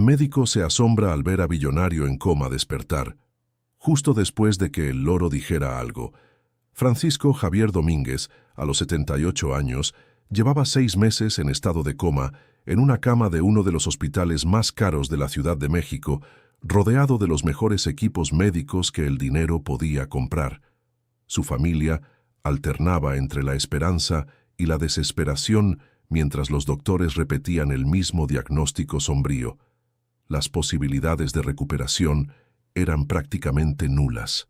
Médico se asombra al ver a billonario en coma despertar, justo después de que el loro dijera algo. Francisco Javier Domínguez, a los 78 años, llevaba 6 meses en estado de coma en una cama de uno de los hospitales más caros de la Ciudad de México, rodeado de los mejores equipos médicos que el dinero podía comprar. Su familia alternaba entre la esperanza y la desesperación mientras los doctores repetían el mismo diagnóstico sombrío. Las posibilidades de recuperación eran prácticamente nulas.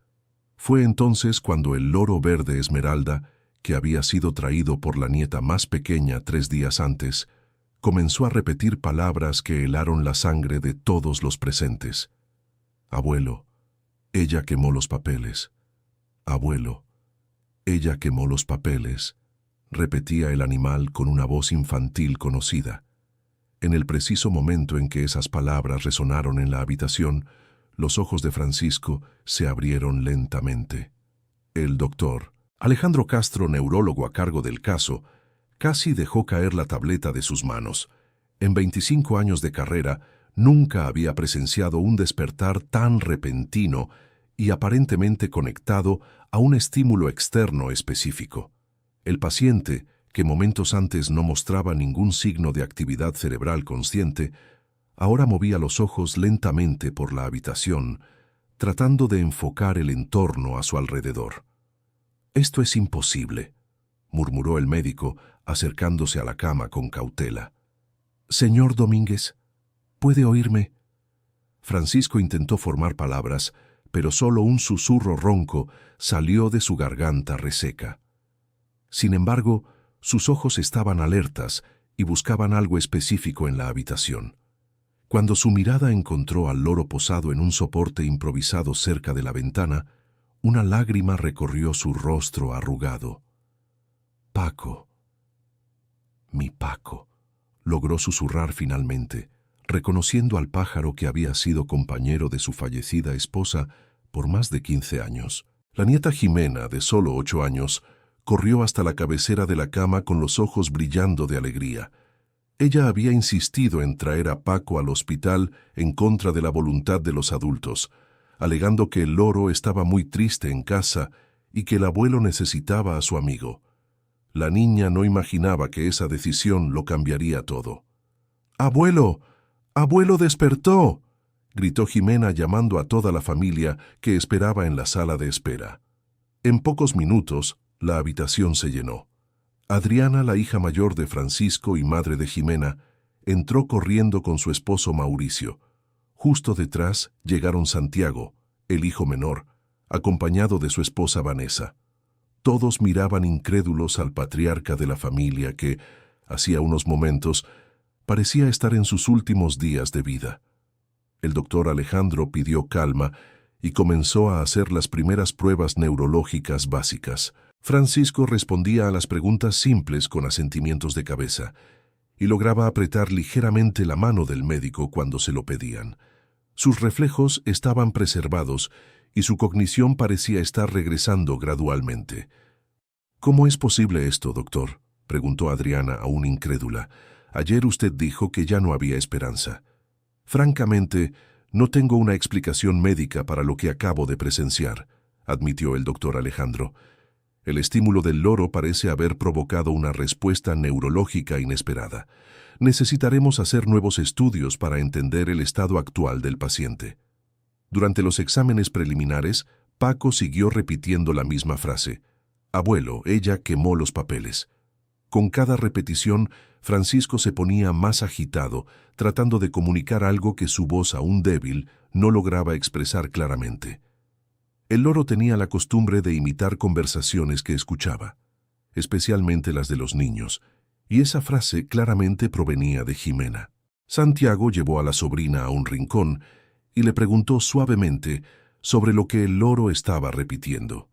Fue entonces cuando el loro verde esmeralda, que había sido traído por la nieta más pequeña 3 días antes, comenzó a repetir palabras que helaron la sangre de todos los presentes. Abuelo, ella quemó los papeles. Abuelo, ella quemó los papeles, repetía el animal con una voz infantil conocida. En el preciso momento en que esas palabras resonaron en la habitación, los ojos de Francisco se abrieron lentamente. El doctor, Alejandro Castro, neurólogo a cargo del caso, casi dejó caer la tableta de sus manos. En 25 años de carrera, nunca había presenciado un despertar tan repentino y aparentemente conectado a un estímulo externo específico. El paciente, que momentos antes no mostraba ningún signo de actividad cerebral consciente, ahora movía los ojos lentamente por la habitación, tratando de enfocar el entorno a su alrededor. «Esto es imposible», murmuró el médico, acercándose a la cama con cautela. «Señor Domínguez, ¿puede oírme?» Francisco intentó formar palabras, pero solo un susurro ronco salió de su garganta reseca. Sin embargo, sus ojos estaban alertas y buscaban algo específico en la habitación. Cuando su mirada encontró al loro posado en un soporte improvisado cerca de la ventana, una lágrima recorrió su rostro arrugado. «Paco, mi Paco», logró susurrar finalmente, reconociendo al pájaro que había sido compañero de su fallecida esposa por más de 15 años. La nieta Jimena, de solo 8 años, corrió hasta la cabecera de la cama con los ojos brillando de alegría. Ella había insistido en traer a Paco al hospital en contra de la voluntad de los adultos, alegando que el loro estaba muy triste en casa y que el abuelo necesitaba a su amigo. La niña no imaginaba que esa decisión lo cambiaría todo. «¡Abuelo! ¡Abuelo despertó!», gritó Jimena llamando a toda la familia que esperaba en la sala de espera. En pocos minutos, la habitación se llenó. Adriana, la hija mayor de Francisco y madre de Jimena, entró corriendo con su esposo Mauricio. Justo detrás llegaron Santiago, el hijo menor, acompañado de su esposa Vanessa. Todos miraban incrédulos al patriarca de la familia que, hacía unos momentos, parecía estar en sus últimos días de vida. El doctor Alejandro pidió calma y comenzó a hacer las primeras pruebas neurológicas básicas. Francisco respondía a las preguntas simples con asentimientos de cabeza y lograba apretar ligeramente la mano del médico cuando se lo pedían. Sus reflejos estaban preservados y su cognición parecía estar regresando gradualmente. «¿Cómo es posible esto, doctor?», preguntó Adriana, aún incrédula. «Ayer usted dijo que ya no había esperanza». «Francamente, no tengo una explicación médica para lo que acabo de presenciar», admitió el doctor Alejandro. «El estímulo del loro parece haber provocado una respuesta neurológica inesperada. Necesitaremos hacer nuevos estudios para entender el estado actual del paciente». Durante los exámenes preliminares, Paco siguió repitiendo la misma frase. «Abuelo, ella quemó los papeles». Con cada repetición, Francisco se ponía más agitado, tratando de comunicar algo que su voz aún débil no lograba expresar claramente. El loro tenía la costumbre de imitar conversaciones que escuchaba, especialmente las de los niños, y esa frase claramente provenía de Jimena. Santiago llevó a la sobrina a un rincón y le preguntó suavemente sobre lo que el loro estaba repitiendo.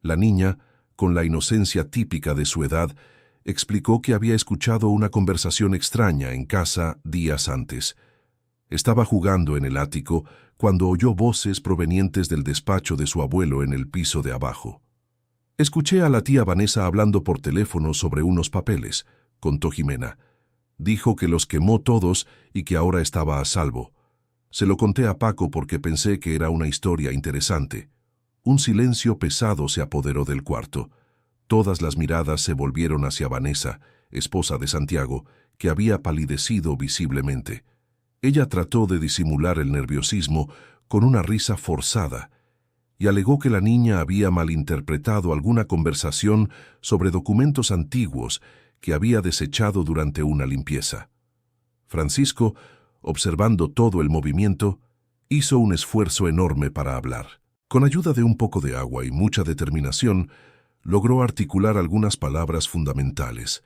La niña, con la inocencia típica de su edad, explicó que había escuchado una conversación extraña en casa días antes. Estaba jugando en el ático cuando oyó voces provenientes del despacho de su abuelo en el piso de abajo. «Escuché a la tía Vanessa hablando por teléfono sobre unos papeles», contó Jimena. Dijo que los quemó todos y que ahora estaba a salvo. Se lo conté a Paco porque pensé que era una historia interesante. Un silencio pesado se apoderó del cuarto. Todas las miradas se volvieron hacia Vanessa, esposa de Santiago, que había palidecido visiblemente. Ella trató de disimular el nerviosismo con una risa forzada y alegó que la niña había malinterpretado alguna conversación sobre documentos antiguos que había desechado durante una limpieza. Francisco, observando todo el movimiento, hizo un esfuerzo enorme para hablar. Con ayuda de un poco de agua y mucha determinación, logró articular algunas palabras fundamentales: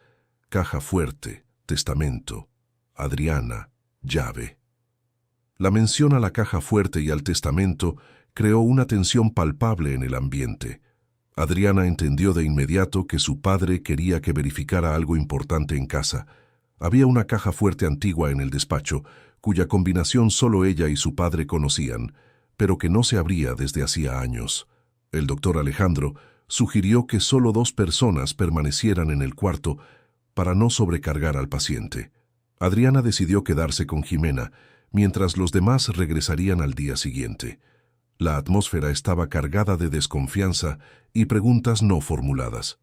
caja fuerte, testamento, Adriana, llave. La mención a la caja fuerte y al testamento creó una tensión palpable en el ambiente. Adriana entendió de inmediato que su padre quería que verificara algo importante en casa. Había una caja fuerte antigua en el despacho, cuya combinación solo ella y su padre conocían, pero que no se abría desde hacía años. El doctor Alejandro sugirió que solo 2 personas permanecieran en el cuarto para no sobrecargar al paciente. Adriana decidió quedarse con Jimena, mientras los demás regresarían al día siguiente. La atmósfera estaba cargada de desconfianza y preguntas no formuladas.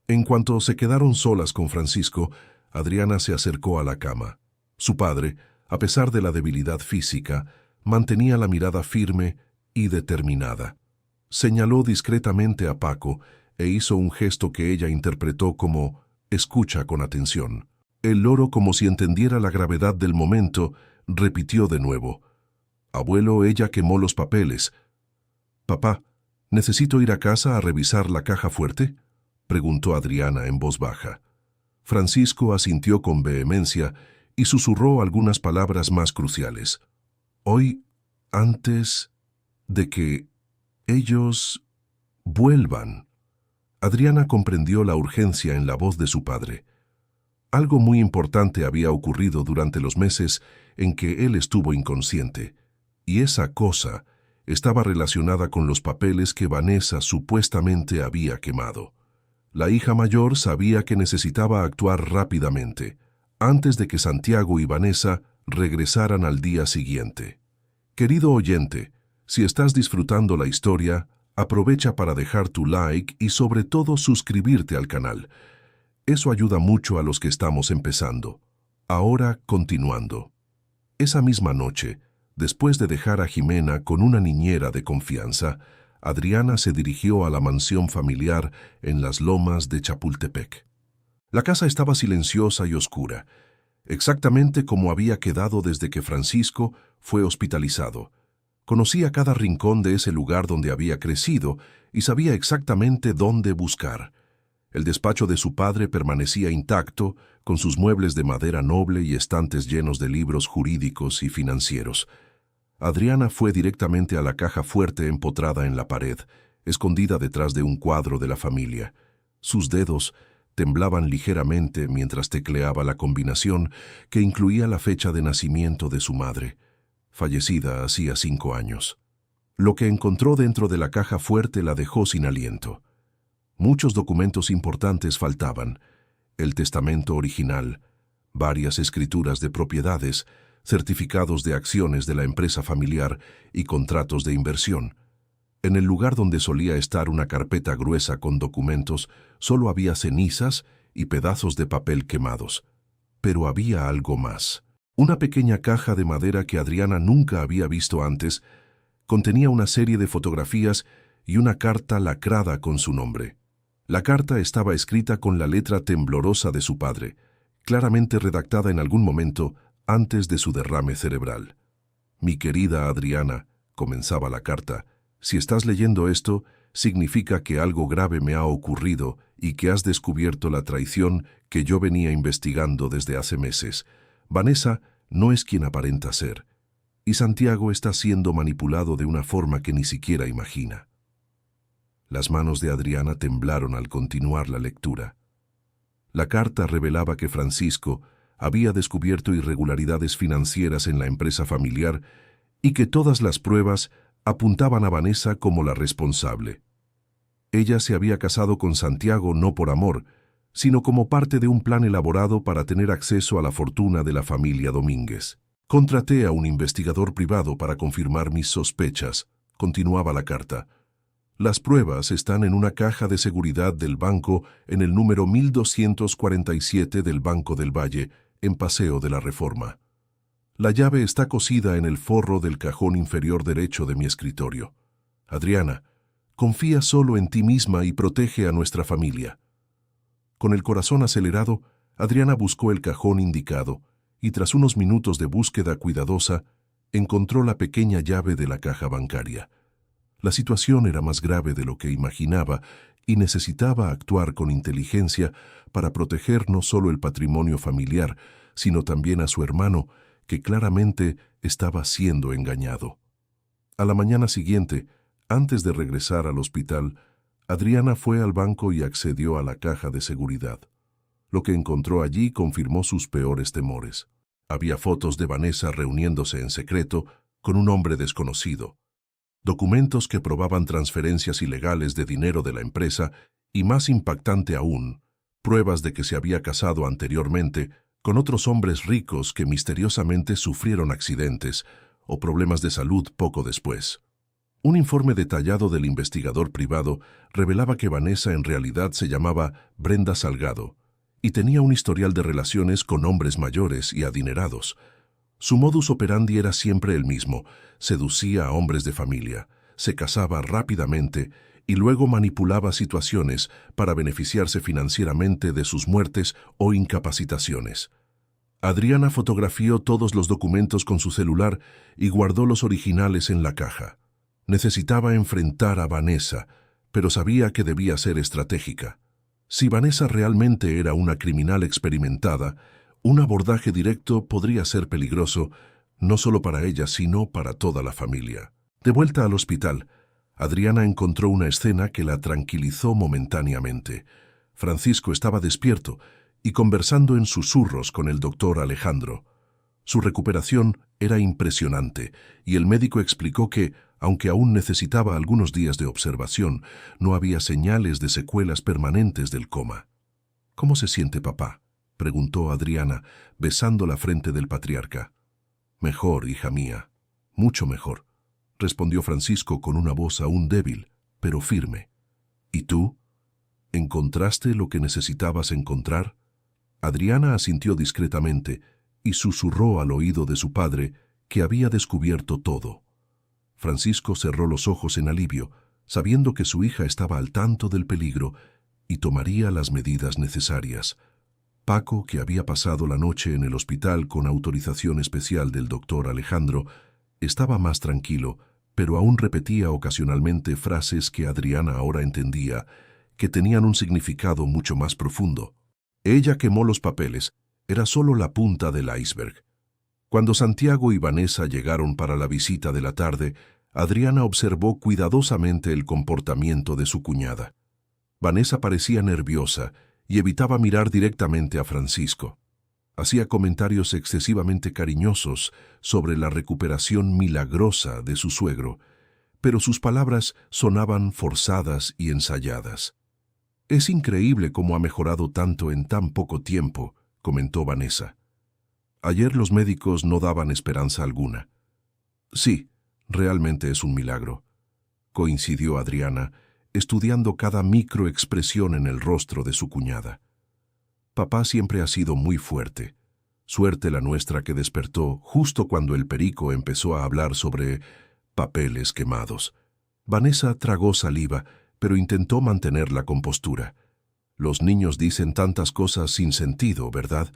En cuanto se quedaron solas con Francisco, Adriana se acercó a la cama. Su padre, a pesar de la debilidad física, mantenía la mirada firme y determinada. Señaló discretamente a Paco e hizo un gesto que ella interpretó como «escucha con atención». El loro, como si entendiera la gravedad del momento, repitió de nuevo: «Abuelo, ella quemó los papeles». «Papá, ¿necesito ir a casa a revisar la caja fuerte?», preguntó Adriana en voz baja. Francisco asintió con vehemencia y susurró algunas palabras más cruciales. «Hoy, antes de que ellos vuelvan». Adriana comprendió la urgencia en la voz de su padre. Algo muy importante había ocurrido durante los meses en que él estuvo inconsciente, y esa cosa estaba relacionada con los papeles que Vanessa supuestamente había quemado. La hija mayor sabía que necesitaba actuar rápidamente, antes de que Santiago y Vanessa regresaran al día siguiente. Querido oyente, si estás disfrutando la historia, aprovecha para dejar tu like y sobre todo suscribirte al canal. Eso ayuda mucho a los que estamos empezando. Ahora, continuando. Esa misma noche, después de dejar a Jimena con una niñera de confianza, Adriana se dirigió a la mansión familiar en las lomas de Chapultepec. La casa estaba silenciosa y oscura, exactamente como había quedado desde que Francisco fue hospitalizado. Conocía cada rincón de ese lugar donde había crecido y sabía exactamente dónde buscar. El despacho de su padre permanecía intacto, con sus muebles de madera noble y estantes llenos de libros jurídicos y financieros. Adriana fue directamente a la caja fuerte empotrada en la pared, escondida detrás de un cuadro de la familia. Sus dedos temblaban ligeramente mientras tecleaba la combinación que incluía la fecha de nacimiento de su madre, fallecida hacía 5 años. Lo que encontró dentro de la caja fuerte la dejó sin aliento. Muchos documentos importantes faltaban: el testamento original, varias escrituras de propiedades, certificados de acciones de la empresa familiar y contratos de inversión. En el lugar donde solía estar una carpeta gruesa con documentos, solo había cenizas y pedazos de papel quemados. Pero había algo más. Una pequeña caja de madera que Adriana nunca había visto antes contenía una serie de fotografías y una carta lacrada con su nombre. La carta estaba escrita con la letra temblorosa de su padre, claramente redactada en algún momento antes de su derrame cerebral. «Mi querida Adriana», comenzaba la carta, «si estás leyendo esto, significa que algo grave me ha ocurrido y que has descubierto la traición que yo venía investigando desde hace meses. Vanessa no es quien aparenta ser, y Santiago está siendo manipulado de una forma que ni siquiera imagina». Las manos de Adriana temblaron al continuar la lectura. La carta revelaba que Francisco había descubierto irregularidades financieras en la empresa familiar y que todas las pruebas apuntaban a Vanessa como la responsable. Ella se había casado con Santiago no por amor, sino como parte de un plan elaborado para tener acceso a la fortuna de la familia Domínguez. Contraté a un investigador privado para confirmar mis sospechas, continuaba la carta. Las pruebas están en una caja de seguridad del banco en el número 1247 del Banco del Valle, en Paseo de la Reforma. La llave está cosida en el forro del cajón inferior derecho de mi escritorio. Adriana, confía solo en ti misma y protege a nuestra familia. Con el corazón acelerado, Adriana buscó el cajón indicado y tras unos minutos de búsqueda cuidadosa, encontró la pequeña llave de la caja bancaria. La situación era más grave de lo que imaginaba y necesitaba actuar con inteligencia para proteger no solo el patrimonio familiar, sino también a su hermano, que claramente estaba siendo engañado. A la mañana siguiente, antes de regresar al hospital, Adriana fue al banco y accedió a la caja de seguridad. Lo que encontró allí confirmó sus peores temores. Había fotos de Vanessa reuniéndose en secreto con un hombre desconocido, documentos que probaban transferencias ilegales de dinero de la empresa y, más impactante aún, pruebas de que se había casado anteriormente con otros hombres ricos que misteriosamente sufrieron accidentes o problemas de salud poco después. Un informe detallado del investigador privado revelaba que Vanessa en realidad se llamaba Brenda Salgado y tenía un historial de relaciones con hombres mayores y adinerados. Su modus operandi era siempre el mismo: seducía a hombres de familia, se casaba rápidamente y luego manipulaba situaciones para beneficiarse financieramente de sus muertes o incapacitaciones. Adriana fotografió todos los documentos con su celular y guardó los originales en la caja. Necesitaba enfrentar a Vanessa, pero sabía que debía ser estratégica. Si Vanessa realmente era una criminal experimentada, un abordaje directo podría ser peligroso, no solo para ella, sino para toda la familia. De vuelta al hospital, Adriana encontró una escena que la tranquilizó momentáneamente. Francisco estaba despierto y conversando en susurros con el doctor Alejandro. Su recuperación era impresionante y el médico explicó que, aunque aún necesitaba algunos días de observación, no había señales de secuelas permanentes del coma. ¿Cómo se siente papá?, preguntó Adriana, besando la frente del patriarca. Mejor, hija mía, mucho mejor, respondió Francisco con una voz aún débil, pero firme. ¿Y tú? ¿Encontraste lo que necesitabas encontrar? Adriana asintió discretamente y susurró al oído de su padre que había descubierto todo. Francisco cerró los ojos en alivio, sabiendo que su hija estaba al tanto del peligro y tomaría las medidas necesarias. Paco, que había pasado la noche en el hospital con autorización especial del doctor Alejandro, estaba más tranquilo, pero aún repetía ocasionalmente frases que Adriana ahora entendía, que tenían un significado mucho más profundo. Ella quemó los papeles, era solo la punta del iceberg. Cuando Santiago y Vanessa llegaron para la visita de la tarde, Adriana observó cuidadosamente el comportamiento de su cuñada. Vanessa parecía nerviosa y evitaba mirar directamente a Francisco. Hacía comentarios excesivamente cariñosos sobre la recuperación milagrosa de su suegro, pero sus palabras sonaban forzadas y ensayadas. «Es increíble cómo ha mejorado tanto en tan poco tiempo», comentó Vanessa. Ayer los médicos no daban esperanza alguna. «Sí, realmente es un milagro», coincidió Adriana, estudiando cada microexpresión en el rostro de su cuñada. «Papá siempre ha sido muy fuerte. Suerte la nuestra que despertó justo cuando el perico empezó a hablar sobre papeles quemados». Vanessa tragó saliva, pero intentó mantener la compostura. «Los niños dicen tantas cosas sin sentido, ¿verdad?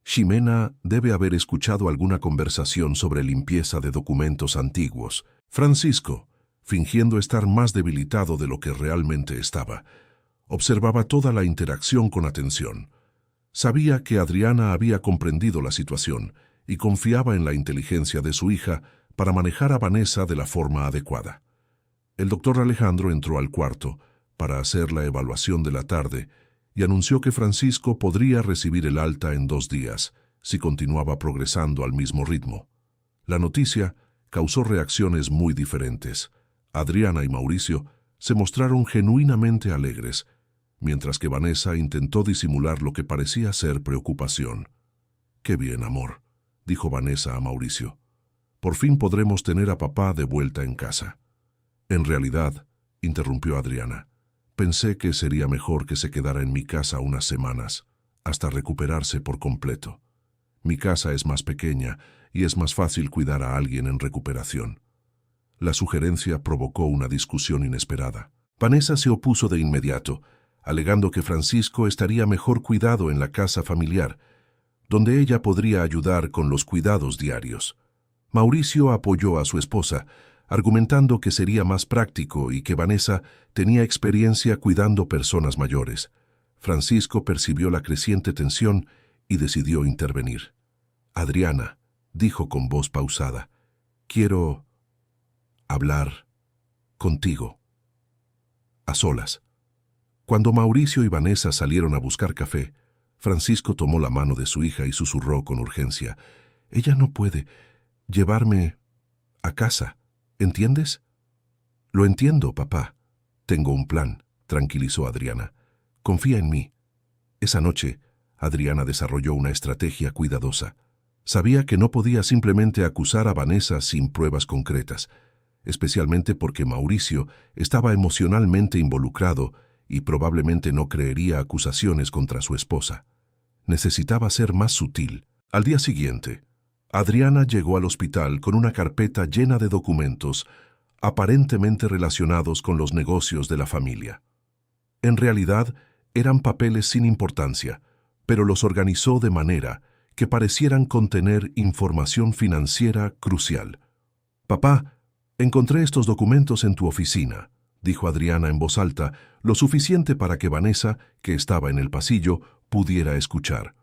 Ximena debe haber escuchado alguna conversación sobre limpieza de documentos antiguos». Francisco, fingiendo estar más debilitado de lo que realmente estaba, observaba toda la interacción con atención. Sabía que Adriana había comprendido la situación y confiaba en la inteligencia de su hija para manejar a Vanessa de la forma adecuada. El doctor Alejandro entró al cuarto para hacer la evaluación de la tarde y anunció que Francisco podría recibir el alta en 2 días, si continuaba progresando al mismo ritmo. La noticia causó reacciones muy diferentes. Adriana y Mauricio se mostraron genuinamente alegres, mientras que Vanessa intentó disimular lo que parecía ser preocupación. «Qué bien, amor», dijo Vanessa a Mauricio. «Por fin podremos tener a papá de vuelta en casa». «En realidad», interrumpió Adriana, «pensé que sería mejor que se quedara en mi casa unas semanas, hasta recuperarse por completo. Mi casa es más pequeña y es más fácil cuidar a alguien en recuperación». La sugerencia provocó una discusión inesperada. Vanessa se opuso de inmediato, alegando que Francisco estaría mejor cuidado en la casa familiar, donde ella podría ayudar con los cuidados diarios. Mauricio apoyó a su esposa, argumentando que sería más práctico y que Vanessa tenía experiencia cuidando personas mayores. Francisco percibió la creciente tensión y decidió intervenir. «Adriana», dijo con voz pausada, «quiero hablar contigo, a solas». Cuando Mauricio y Vanessa salieron a buscar café, Francisco tomó la mano de su hija y susurró con urgencia, «Ella no puede llevarme a casa, ¿entiendes?» «Lo entiendo, papá. Tengo un plan», tranquilizó Adriana. «Confía en mí». Esa noche, Adriana desarrolló una estrategia cuidadosa. Sabía que no podía simplemente acusar a Vanessa sin pruebas concretas, especialmente porque Mauricio estaba emocionalmente involucrado y probablemente no creería acusaciones contra su esposa. Necesitaba ser más sutil. Al día siguiente, Adriana llegó al hospital con una carpeta llena de documentos aparentemente relacionados con los negocios de la familia. En realidad, eran papeles sin importancia, pero los organizó de manera que parecieran contener información financiera crucial. «Papá, encontré estos documentos en tu oficina», dijo Adriana en voz alta, lo suficiente para que Vanessa, que estaba en el pasillo, pudiera escuchar.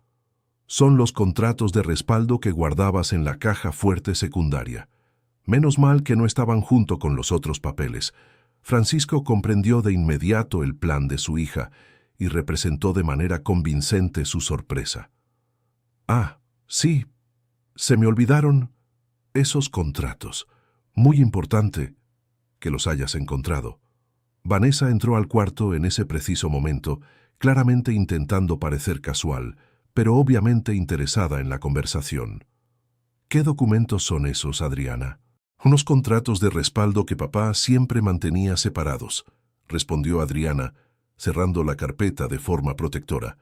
«Son los contratos de respaldo que guardabas en la caja fuerte secundaria. Menos mal que no estaban junto con los otros papeles». Francisco comprendió de inmediato el plan de su hija y representó de manera convincente su sorpresa. «Ah, sí, se me olvidaron esos contratos. Muy importante que los hayas encontrado». Vanessa entró al cuarto en ese preciso momento, claramente intentando parecer casual, pero obviamente interesada en la conversación. «¿Qué documentos son esos, Adriana?» «Unos contratos de respaldo que papá siempre mantenía separados», respondió Adriana, cerrando la carpeta de forma protectora.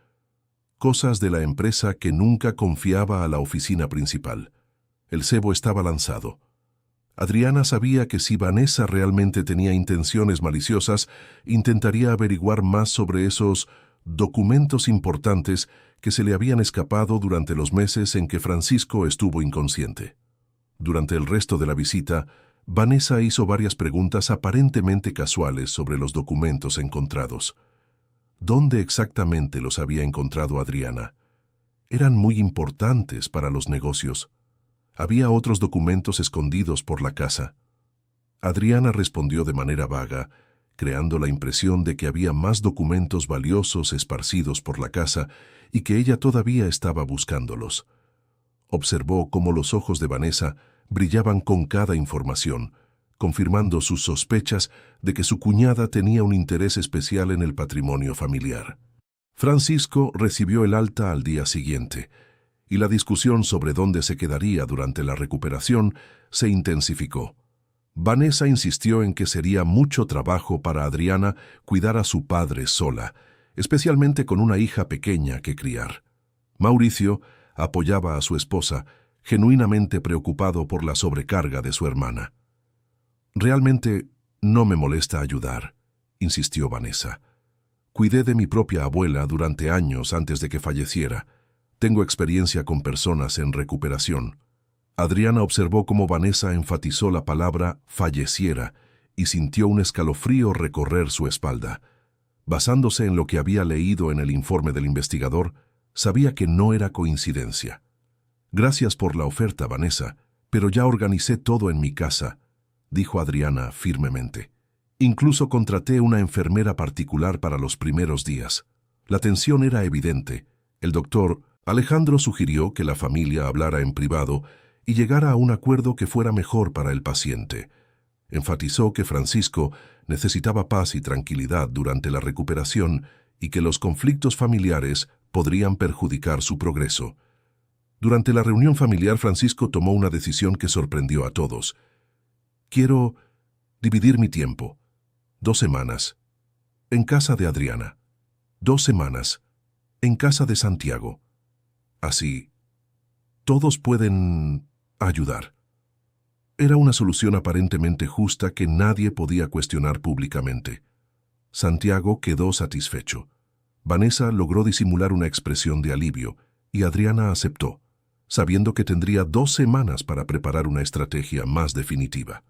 «Cosas de la empresa que nunca confiaba a la oficina principal». El cebo estaba lanzado. Adriana sabía que si Vanessa realmente tenía intenciones maliciosas, intentaría averiguar más sobre esos documentos importantes que se le habían escapado durante los meses en que Francisco estuvo inconsciente. Durante el resto de la visita, Vanessa hizo varias preguntas aparentemente casuales sobre los documentos encontrados. ¿Dónde exactamente los había encontrado Adriana? Eran muy importantes para los negocios. Había otros documentos escondidos por la casa. Adriana respondió de manera vaga, creando la impresión de que había más documentos valiosos esparcidos por la casa y que ella todavía estaba buscándolos. Observó cómo los ojos de Vanessa brillaban con cada información, confirmando sus sospechas de que su cuñada tenía un interés especial en el patrimonio familiar. Francisco recibió el alta al día siguiente, y la discusión sobre dónde se quedaría durante la recuperación se intensificó. Vanessa insistió en que sería mucho trabajo para Adriana cuidar a su padre sola, especialmente con una hija pequeña que criar. Mauricio apoyaba a su esposa, genuinamente preocupado por la sobrecarga de su hermana. «Realmente no me molesta ayudar», insistió Vanessa. «Cuidé de mi propia abuela durante años antes de que falleciera. Tengo experiencia con personas en recuperación». Adriana observó cómo Vanessa enfatizó la palabra «falleciera» y sintió un escalofrío recorrer su espalda. Basándose en lo que había leído en el informe del investigador, sabía que no era coincidencia. «Gracias por la oferta, Vanessa, pero ya organicé todo en mi casa», dijo Adriana firmemente. «Incluso contraté una enfermera particular para los primeros días». La tensión era evidente. El doctor Alejandro sugirió que la familia hablara en privado y llegara a un acuerdo que fuera mejor para el paciente. Enfatizó que Francisco necesitaba paz y tranquilidad durante la recuperación y que los conflictos familiares podrían perjudicar su progreso. Durante la reunión familiar, Francisco tomó una decisión que sorprendió a todos. Quiero dividir mi tiempo. 2 semanas en casa de Adriana. 2 semanas en casa de Santiago. Así, todos pueden ayudar. Era una solución aparentemente justa que nadie podía cuestionar públicamente. Santiago quedó satisfecho. Vanessa logró disimular una expresión de alivio y Adriana aceptó, sabiendo que tendría 2 semanas para preparar una estrategia más definitiva.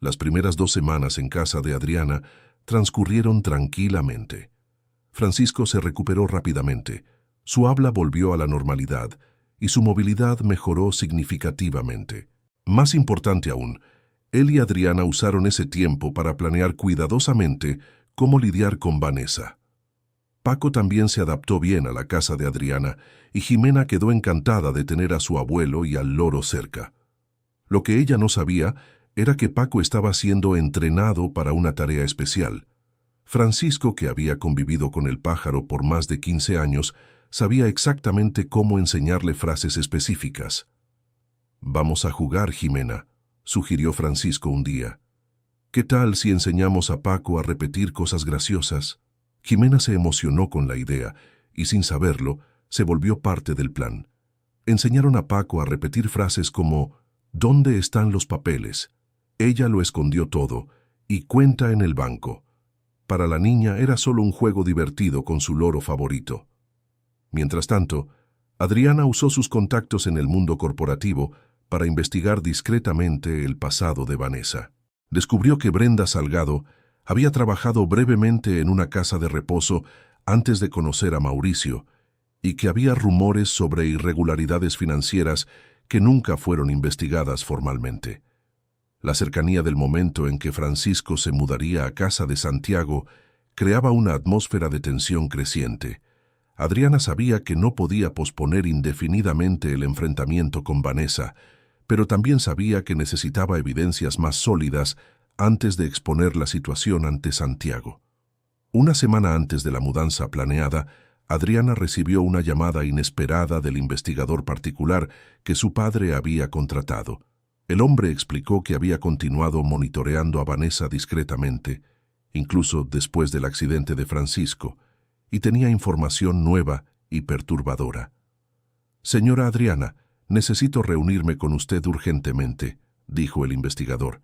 Las primeras 2 semanas en casa de Adriana transcurrieron tranquilamente. Francisco se recuperó rápidamente, su habla volvió a la normalidad y su movilidad mejoró significativamente. Más importante aún, él y Adriana usaron ese tiempo para planear cuidadosamente cómo lidiar con Vanessa. Paco también se adaptó bien a la casa de Adriana y Jimena quedó encantada de tener a su abuelo y al loro cerca. Lo que ella no sabía era que Paco estaba siendo entrenado para una tarea especial. Francisco, que había convivido con el pájaro por más de 15 años, sabía exactamente cómo enseñarle frases específicas. «Vamos a jugar, Jimena», sugirió Francisco un día. «¿Qué tal si enseñamos a Paco a repetir cosas graciosas?» Jimena se emocionó con la idea y, sin saberlo, se volvió parte del plan. Enseñaron a Paco a repetir frases como «¿Dónde están los papeles?», «Ella lo escondió todo» y «Cuenta en el banco». Para la niña era solo un juego divertido con su loro favorito. Mientras tanto, Adriana usó sus contactos en el mundo corporativo para investigar discretamente el pasado de Vanessa. Descubrió que Brenda Salgado había trabajado brevemente en una casa de reposo antes de conocer a Mauricio y que había rumores sobre irregularidades financieras que nunca fueron investigadas formalmente. La cercanía del momento en que Francisco se mudaría a casa de Santiago creaba una atmósfera de tensión creciente. Adriana sabía que no podía posponer indefinidamente el enfrentamiento con Vanessa, pero también sabía que necesitaba evidencias más sólidas antes de exponer la situación ante Santiago. Una semana antes de la mudanza planeada, Adriana recibió una llamada inesperada del investigador particular que su padre había contratado. El hombre explicó que había continuado monitoreando a Vanessa discretamente, incluso después del accidente de Francisco, y tenía información nueva y perturbadora. «Señora Adriana, necesito reunirme con usted urgentemente», dijo el investigador.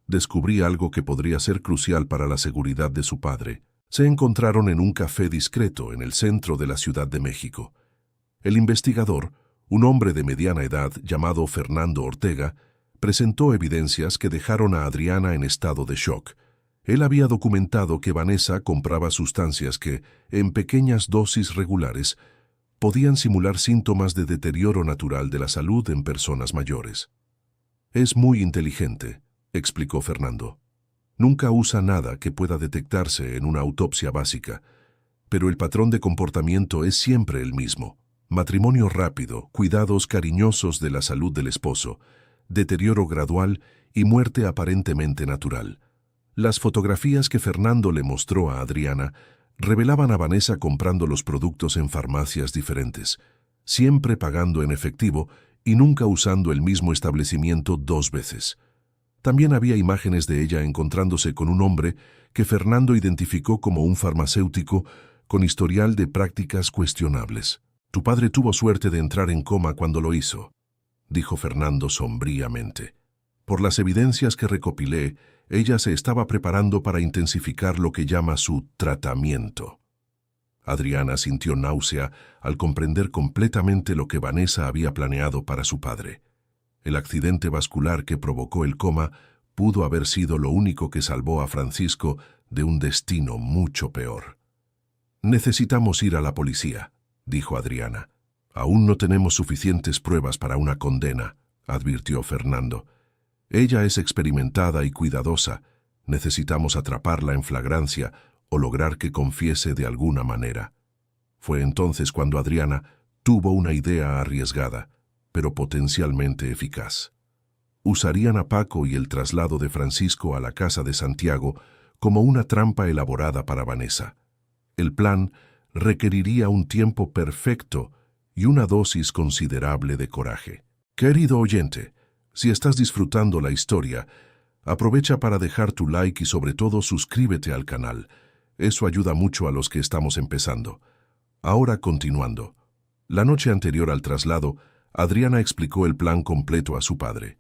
«Descubrí algo que podría ser crucial para la seguridad de su padre». Se encontraron en un café discreto en el centro de la Ciudad de México. El investigador, un hombre de mediana edad llamado Fernando Ortega, presentó evidencias que dejaron a Adriana en estado de shock. Él había documentado que Vanessa compraba sustancias que, en pequeñas dosis regulares, podían simular síntomas de deterioro natural de la salud en personas mayores. «Es muy inteligente», explicó Fernando. «Nunca usa nada que pueda detectarse en una autopsia básica, pero el patrón de comportamiento es siempre el mismo. Matrimonio rápido, cuidados cariñosos de la salud del esposo, deterioro gradual y muerte aparentemente natural». Las fotografías que Fernando le mostró a Adriana revelaban a Vanessa comprando los productos en farmacias diferentes, siempre pagando en efectivo y nunca usando el mismo establecimiento 2 veces. También había imágenes de ella encontrándose con un hombre que Fernando identificó como un farmacéutico con historial de prácticas cuestionables. «Tu padre tuvo suerte de entrar en coma cuando lo hizo», dijo Fernando sombríamente. «Por las evidencias que recopilé, ella se estaba preparando para intensificar lo que llama su tratamiento». Adriana sintió náusea al comprender completamente lo que Vanessa había planeado para su padre. El accidente vascular que provocó el coma pudo haber sido lo único que salvó a Francisco de un destino mucho peor. «Necesitamos ir a la policía», dijo Adriana. «Aún no tenemos suficientes pruebas para una condena», advirtió Fernando. «Ella es experimentada y cuidadosa. Necesitamos atraparla en flagrancia o lograr que confiese de alguna manera». Fue entonces cuando Adriana tuvo una idea arriesgada, pero potencialmente eficaz. Usarían a Paco y el traslado de Francisco a la casa de Santiago como una trampa elaborada para Vanessa. El plan requeriría un tiempo perfecto y una dosis considerable de coraje. Querido oyente, si estás disfrutando la historia, aprovecha para dejar tu like y sobre todo suscríbete al canal. Eso ayuda mucho a los que estamos empezando. Ahora continuando. La noche anterior al traslado, Adriana explicó el plan completo a su padre.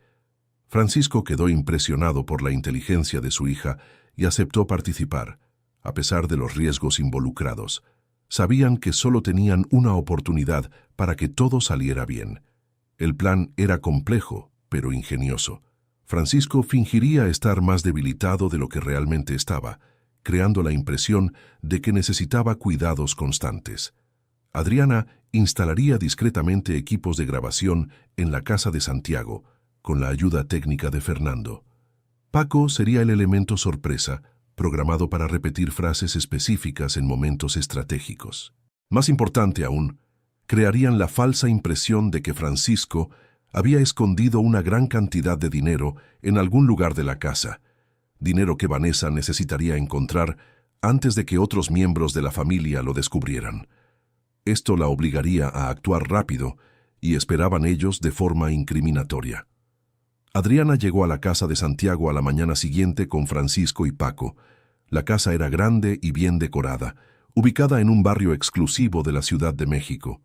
Francisco quedó impresionado por la inteligencia de su hija y aceptó participar, a pesar de los riesgos involucrados. Sabían que solo tenían una oportunidad para que todo saliera bien. El plan era complejo, pero ingenioso. Francisco fingiría estar más debilitado de lo que realmente estaba, creando la impresión de que necesitaba cuidados constantes. Adriana instalaría discretamente equipos de grabación en la casa de Santiago, con la ayuda técnica de Fernando. Paco sería el elemento sorpresa, programado para repetir frases específicas en momentos estratégicos. Más importante aún, crearían la falsa impresión de que Francisco había escondido una gran cantidad de dinero en algún lugar de la casa, dinero que Vanessa necesitaría encontrar antes de que otros miembros de la familia lo descubrieran. Esto la obligaría a actuar rápido, y esperaban ellos de forma incriminatoria. Adriana llegó a la casa de Santiago a la mañana siguiente con Francisco y Paco. La casa era grande y bien decorada, ubicada en un barrio exclusivo de la Ciudad de México.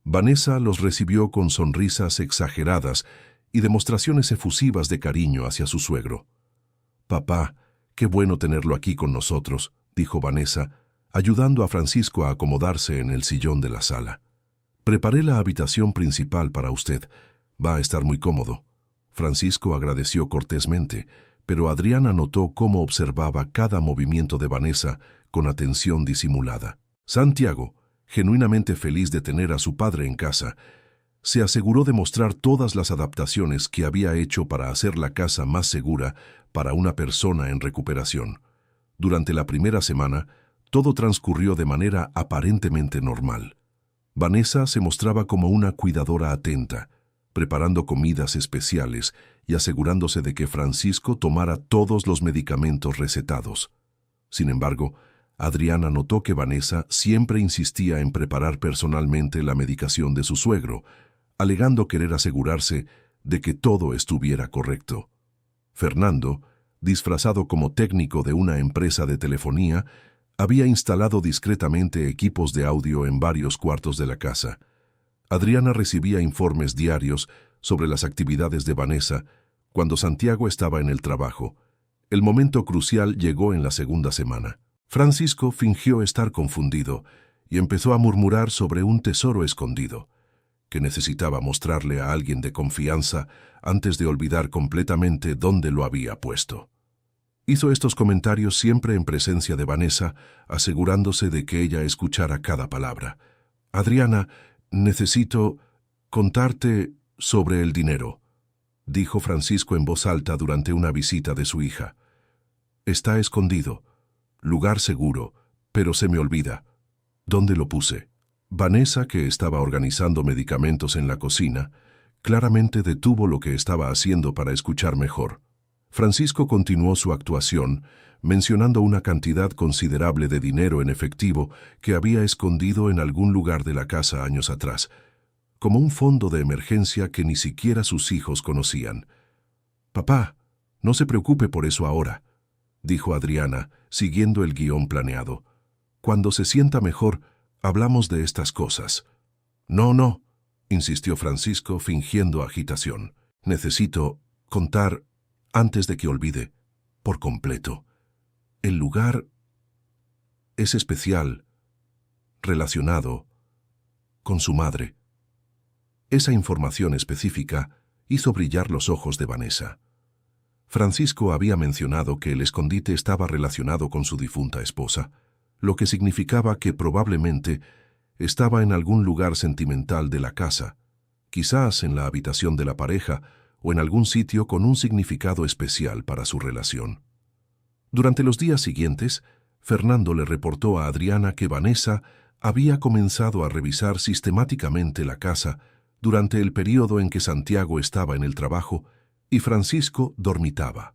Vanessa los recibió con sonrisas exageradas y demostraciones efusivas de cariño hacia su suegro. «Papá, qué bueno tenerlo aquí con nosotros», dijo Vanessa, ayudando a Francisco a acomodarse en el sillón de la sala. «Preparé la habitación principal para usted. Va a estar muy cómodo». Francisco agradeció cortésmente, pero Adriana notó cómo observaba cada movimiento de Vanessa con atención disimulada. Santiago, genuinamente feliz de tener a su padre en casa, se aseguró de mostrar todas las adaptaciones que había hecho para hacer la casa más segura para una persona en recuperación. Durante la primera semana, todo transcurrió de manera aparentemente normal. Vanessa se mostraba como una cuidadora atenta, preparando comidas especiales y asegurándose de que Francisco tomara todos los medicamentos recetados. Sin embargo, Adriana notó que Vanessa siempre insistía en preparar personalmente la medicación de su suegro, alegando querer asegurarse de que todo estuviera correcto. Fernando, disfrazado como técnico de una empresa de telefonía, había instalado discretamente equipos de audio en varios cuartos de la casa. Adriana recibía informes diarios sobre las actividades de Vanessa cuando Santiago estaba en el trabajo. El momento crucial llegó en la segunda semana. Francisco fingió estar confundido y empezó a murmurar sobre un tesoro escondido, que necesitaba mostrarle a alguien de confianza antes de olvidar completamente dónde lo había puesto. Hizo estos comentarios siempre en presencia de Vanessa, asegurándose de que ella escuchara cada palabra. «Adriana, necesito contarte sobre el dinero», dijo Francisco en voz alta durante una visita de su hija. «Está escondido, lugar seguro, pero se me olvida. ¿Dónde lo puse?». Vanessa, que estaba organizando medicamentos en la cocina, claramente detuvo lo que estaba haciendo para escuchar mejor. Francisco continuó su actuación, mencionando una cantidad considerable de dinero en efectivo que había escondido en algún lugar de la casa años atrás, como un fondo de emergencia que ni siquiera sus hijos conocían. «Papá, no se preocupe por eso ahora», dijo Adriana, siguiendo el guión planeado. «Cuando se sienta mejor, hablamos de estas cosas». «No», insistió Francisco, fingiendo agitación. «Necesito contar antes de que olvide, por completo. El lugar es especial, relacionado con su madre». Esa información específica hizo brillar los ojos de Vanessa. Francisco había mencionado que el escondite estaba relacionado con su difunta esposa, lo que significaba que probablemente estaba en algún lugar sentimental de la casa, quizás en la habitación de la pareja o en algún sitio con un significado especial para su relación. Durante los días siguientes, Fernando le reportó a Adriana que Vanessa había comenzado a revisar sistemáticamente la casa durante el período en que Santiago estaba en el trabajo y Francisco dormitaba.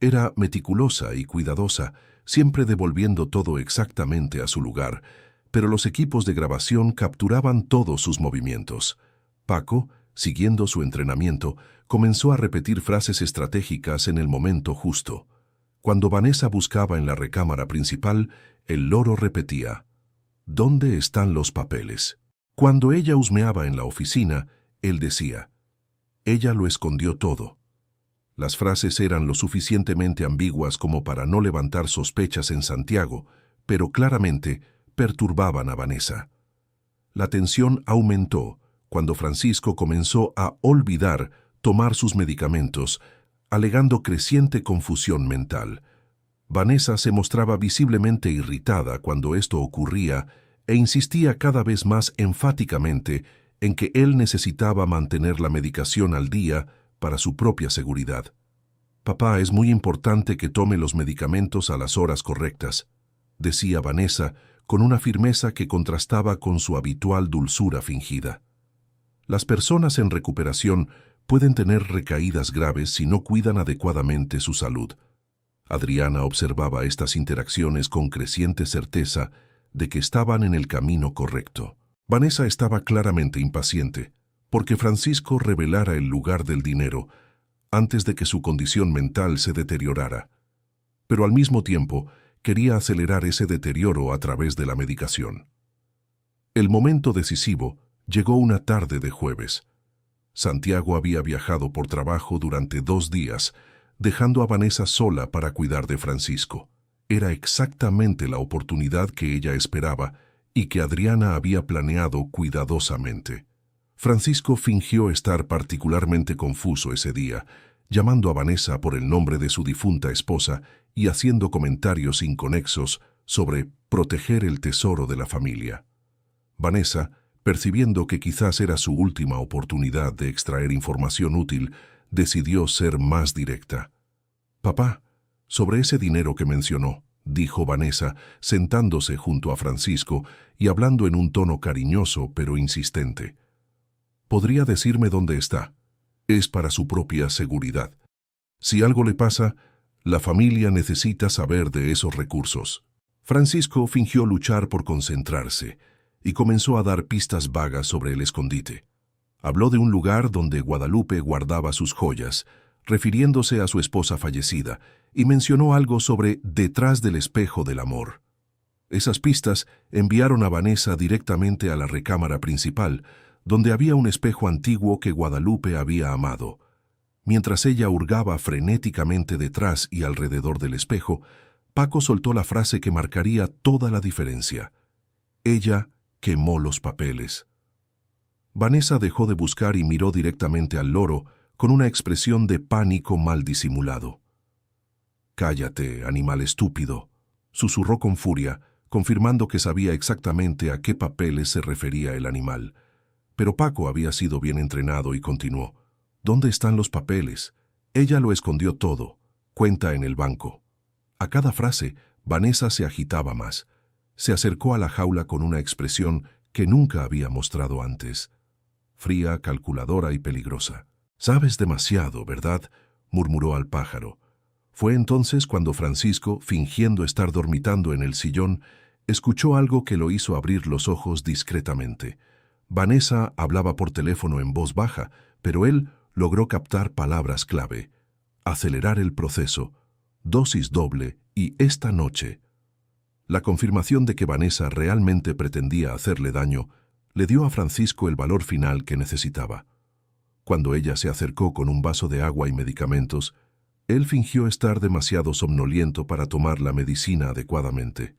Era meticulosa y cuidadosa, siempre devolviendo todo exactamente a su lugar, pero los equipos de grabación capturaban todos sus movimientos. Paco, siguiendo su entrenamiento, comenzó a repetir frases estratégicas en el momento justo. Cuando Vanessa buscaba en la recámara principal, el loro repetía: ¿Dónde están los papeles? Cuando ella husmeaba en la oficina, él decía: ella lo escondió todo. Las frases eran lo suficientemente ambiguas como para no levantar sospechas en Santiago, pero claramente perturbaban a Vanessa. La tensión aumentó cuando Francisco comenzó a olvidar tomar sus medicamentos, alegando creciente confusión mental. Vanessa se mostraba visiblemente irritada cuando esto ocurría e insistía cada vez más enfáticamente en que él necesitaba mantener la medicación al día para su propia seguridad. «Papá, es muy importante que tome los medicamentos a las horas correctas», decía Vanessa con una firmeza que contrastaba con su habitual dulzura fingida. Las personas en recuperación pueden tener recaídas graves si no cuidan adecuadamente su salud. Adriana observaba estas interacciones con creciente certeza de que estaban en el camino correcto. Vanessa estaba claramente impaciente porque Francisco revelara el lugar del dinero antes de que su condición mental se deteriorara, pero al mismo tiempo quería acelerar ese deterioro a través de la medicación. El momento decisivo llegó una tarde de jueves. Santiago había viajado por trabajo durante 2 días, dejando a Vanessa sola para cuidar de Francisco. Era exactamente la oportunidad que ella esperaba y que Adriana había planeado cuidadosamente. Francisco fingió estar particularmente confuso ese día, llamando a Vanessa por el nombre de su difunta esposa y haciendo comentarios inconexos sobre proteger el tesoro de la familia. Vanessa, percibiendo que quizás era su última oportunidad de extraer información útil, decidió ser más directa. «Papá, sobre ese dinero que mencionó», dijo Vanessa, sentándose junto a Francisco y hablando en un tono cariñoso pero insistente. «¿Podría decirme dónde está? Es para su propia seguridad. Si algo le pasa, la familia necesita saber de esos recursos». Francisco fingió luchar por concentrarse y comenzó a dar pistas vagas sobre el escondite. Habló de un lugar donde Guadalupe guardaba sus joyas, refiriéndose a su esposa fallecida, y mencionó algo sobre detrás del espejo del amor. Esas pistas enviaron a Vanessa directamente a la recámara principal, donde había un espejo antiguo que Guadalupe había amado. Mientras ella hurgaba frenéticamente detrás y alrededor del espejo, Paco soltó la frase que marcaría toda la diferencia. Ella quemó los papeles. Vanessa dejó de buscar y miró directamente al loro con una expresión de pánico mal disimulado. «Cállate, animal estúpido», susurró con furia, confirmando que sabía exactamente a qué papeles se refería el animal. Pero Paco había sido bien entrenado y continuó. «¿Dónde están los papeles? Ella lo escondió todo. Cuenta en el banco». A cada frase, Vanessa se agitaba más. Se acercó a la jaula con una expresión que nunca había mostrado antes. Fría, calculadora y peligrosa. «Sabes demasiado, ¿verdad?», murmuró al pájaro. Fue entonces cuando Francisco, fingiendo estar dormitando en el sillón, escuchó algo que lo hizo abrir los ojos discretamente. Vanessa hablaba por teléfono en voz baja, pero él logró captar palabras clave: acelerar el proceso, dosis doble y esta noche. La confirmación de que Vanessa realmente pretendía hacerle daño le dio a Francisco el valor final que necesitaba. Cuando ella se acercó con un vaso de agua y medicamentos, él fingió estar demasiado somnoliento para tomar la medicina adecuadamente.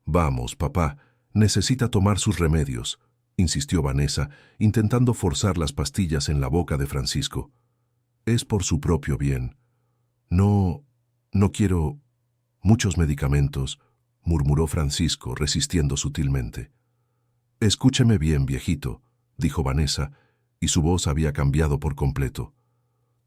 «Vamos, papá, necesita tomar sus remedios», insistió Vanessa, intentando forzar las pastillas en la boca de Francisco. «Es por su propio bien». No quiero muchos medicamentos», murmuró Francisco, resistiendo sutilmente. «Escúcheme bien, viejito», dijo Vanessa, y su voz había cambiado por completo.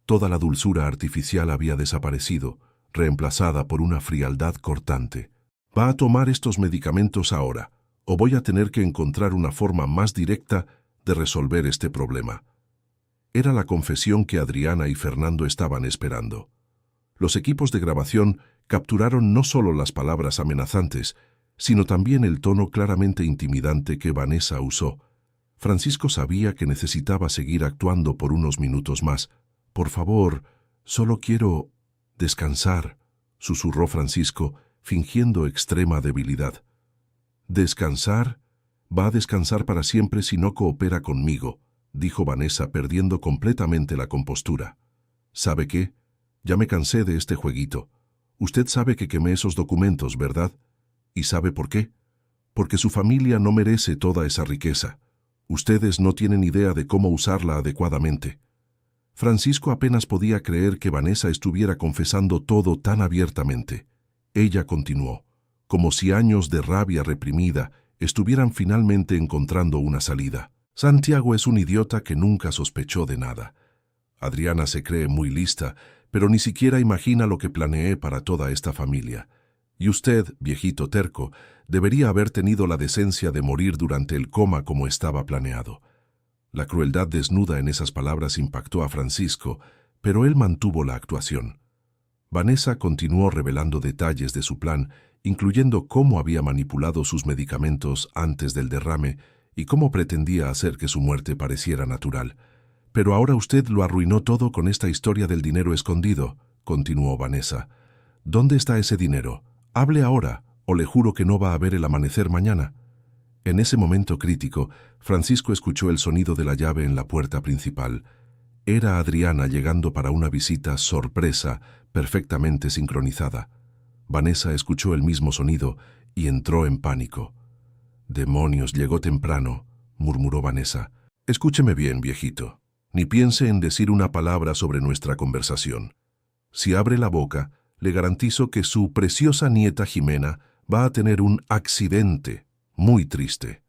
Toda la dulzura artificial había desaparecido, reemplazada por una frialdad cortante. «Va a tomar estos medicamentos ahora, o voy a tener que encontrar una forma más directa de resolver este problema». Era la confesión que Adriana y Fernando estaban esperando. Los equipos de grabación capturaron no solo las palabras amenazantes, sino también el tono claramente intimidante que Vanessa usó. Francisco sabía que necesitaba seguir actuando por unos minutos más. «Por favor, solo quiero descansar», susurró Francisco, fingiendo extrema debilidad. «¿Descansar? Va a descansar para siempre si no coopera conmigo», dijo Vanessa, perdiendo completamente la compostura. «¿Sabe qué? Ya me cansé de este jueguito. Usted sabe que quemé esos documentos, ¿verdad? ¿Y sabe por qué? Porque su familia no merece toda esa riqueza. Ustedes no tienen idea de cómo usarla adecuadamente». Francisco apenas podía creer que Vanessa estuviera confesando todo tan abiertamente. Ella continuó, como si años de rabia reprimida estuvieran finalmente encontrando una salida. «Santiago es un idiota que nunca sospechó de nada. Adriana se cree muy lista, pero ni siquiera imagina lo que planeé para toda esta familia. Y usted, viejito terco, debería haber tenido la decencia de morir durante el coma como estaba planeado». La crueldad desnuda en esas palabras impactó a Francisco, pero él mantuvo la actuación. Vanessa continuó revelando detalles de su plan, incluyendo cómo había manipulado sus medicamentos antes del derrame y cómo pretendía hacer que su muerte pareciera natural. «Pero ahora usted lo arruinó todo con esta historia del dinero escondido», continuó Vanessa. «¿Dónde está ese dinero? Hable ahora, o le juro que no va a ver el amanecer mañana». En ese momento crítico, Francisco escuchó el sonido de la llave en la puerta principal. Era Adriana llegando para una visita sorpresa, perfectamente sincronizada. Vanessa escuchó el mismo sonido y entró en pánico. «Demonios, llegó temprano», murmuró Vanessa. «Escúcheme bien, viejito. Ni piense en decir una palabra sobre nuestra conversación. Si abre la boca, le garantizo que su preciosa nieta Jimena va a tener un accidente muy triste».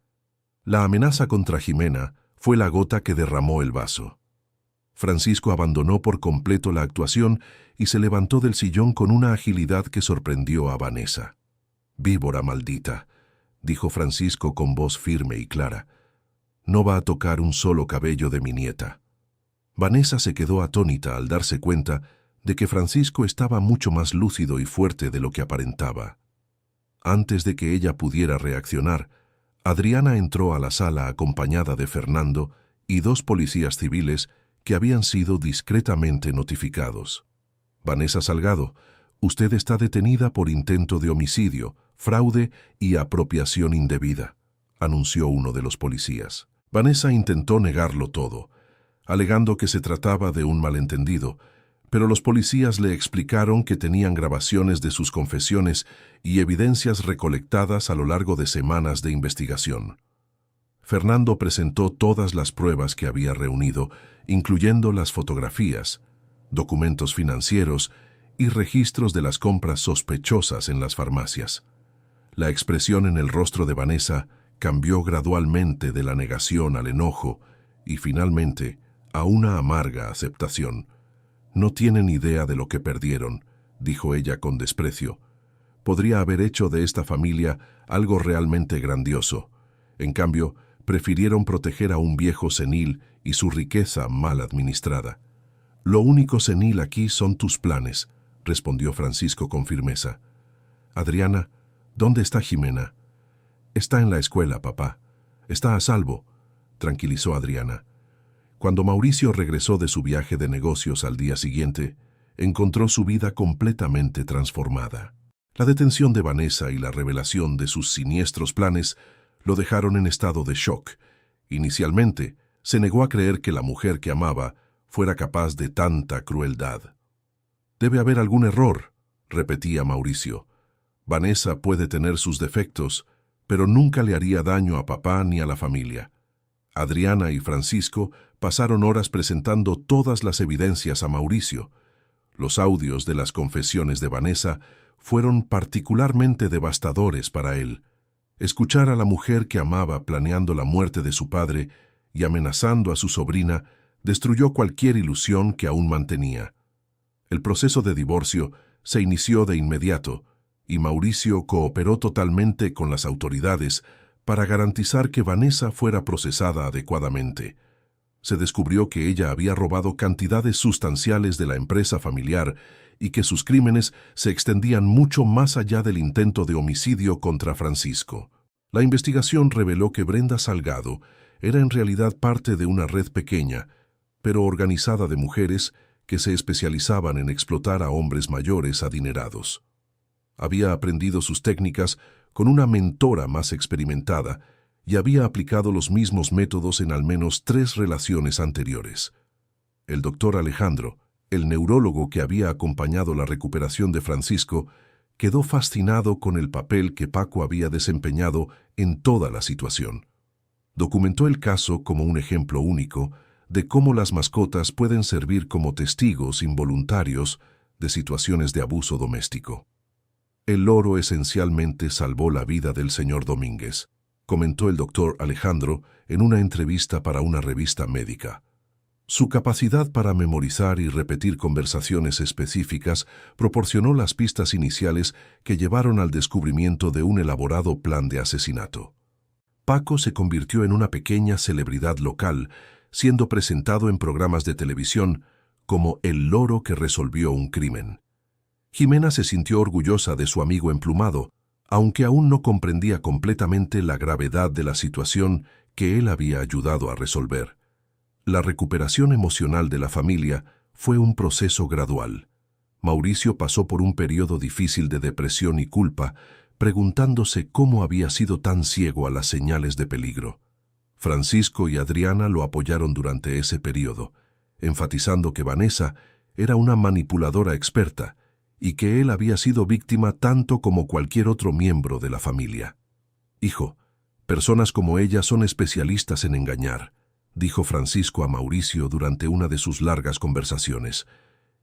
La amenaza contra Jimena fue la gota que derramó el vaso. Francisco abandonó por completo la actuación y se levantó del sillón con una agilidad que sorprendió a Vanessa. «Víbora maldita», dijo Francisco con voz firme y clara. «No va a tocar un solo cabello de mi nieta». Vanessa se quedó atónita al darse cuenta de que Francisco estaba mucho más lúcido y fuerte de lo que aparentaba. Antes de que ella pudiera reaccionar, Adriana entró a la sala acompañada de Fernando y 2 policías civiles que habían sido discretamente notificados. «Vanessa Salgado, usted está detenida por intento de homicidio, fraude y apropiación indebida», anunció uno de los policías. Vanessa intentó negarlo todo, alegando que se trataba de un malentendido, pero los policías le explicaron que tenían grabaciones de sus confesiones y evidencias recolectadas a lo largo de semanas de investigación. Fernando presentó todas las pruebas que había reunido, incluyendo las fotografías, documentos financieros y registros de las compras sospechosas en las farmacias. La expresión en el rostro de Vanessa cambió gradualmente de la negación al enojo y, finalmente, a una amarga aceptación. «No tienen idea de lo que perdieron», dijo ella con desprecio. «Podría haber hecho de esta familia algo realmente grandioso. En cambio, prefirieron proteger a un viejo senil y su riqueza mal administrada». «Lo único senil aquí son tus planes», respondió Francisco con firmeza. «Adriana, ¿dónde está Jimena?» «Está en la escuela, papá. Está a salvo», tranquilizó Adriana. Cuando Mauricio regresó de su viaje de negocios al día siguiente, encontró su vida completamente transformada. La detención de Vanessa y la revelación de sus siniestros planes lo dejaron en estado de shock. Inicialmente, se negó a creer que la mujer que amaba fuera capaz de tanta crueldad. «Debe haber algún error», repetía Mauricio. «Vanessa puede tener sus defectos, pero nunca le haría daño a papá ni a la familia». Adriana y Francisco pasaron horas presentando todas las evidencias a Mauricio. Los audios de las confesiones de Vanessa fueron particularmente devastadores para él. Escuchar a la mujer que amaba planeando la muerte de su padre y amenazando a su sobrina destruyó cualquier ilusión que aún mantenía. El proceso de divorcio se inició de inmediato y Mauricio cooperó totalmente con las autoridades para garantizar que Vanessa fuera procesada adecuadamente. Se descubrió que ella había robado cantidades sustanciales de la empresa familiar y que sus crímenes se extendían mucho más allá del intento de homicidio contra Francisco. La investigación reveló que Brenda Salgado era en realidad parte de una red pequeña, pero organizada de mujeres que se especializaban en explotar a hombres mayores adinerados. Había aprendido sus técnicas con una mentora más experimentada y había aplicado los mismos métodos en al menos 3 relaciones anteriores. El doctor Alejandro, el neurólogo que había acompañado la recuperación de Francisco, quedó fascinado con el papel que Paco había desempeñado en toda la situación. Documentó el caso como un ejemplo único de cómo las mascotas pueden servir como testigos involuntarios de situaciones de abuso doméstico. El loro esencialmente salvó la vida del señor Domínguez, comentó el doctor Alejandro en una entrevista para una revista médica. Su capacidad para memorizar y repetir conversaciones específicas proporcionó las pistas iniciales que llevaron al descubrimiento de un elaborado plan de asesinato. Paco se convirtió en una pequeña celebridad local, siendo presentado en programas de televisión como el loro que resolvió un crimen. Jimena se sintió orgullosa de su amigo emplumado, aunque aún no comprendía completamente la gravedad de la situación que él había ayudado a resolver. La recuperación emocional de la familia fue un proceso gradual. Mauricio pasó por un periodo difícil de depresión y culpa, preguntándose cómo había sido tan ciego a las señales de peligro. Francisco y Adriana lo apoyaron durante ese periodo, enfatizando que Vanessa era una manipuladora experta y que él había sido víctima tanto como cualquier otro miembro de la familia. «Hijo, personas como ella son especialistas en engañar», dijo Francisco a Mauricio durante una de sus largas conversaciones.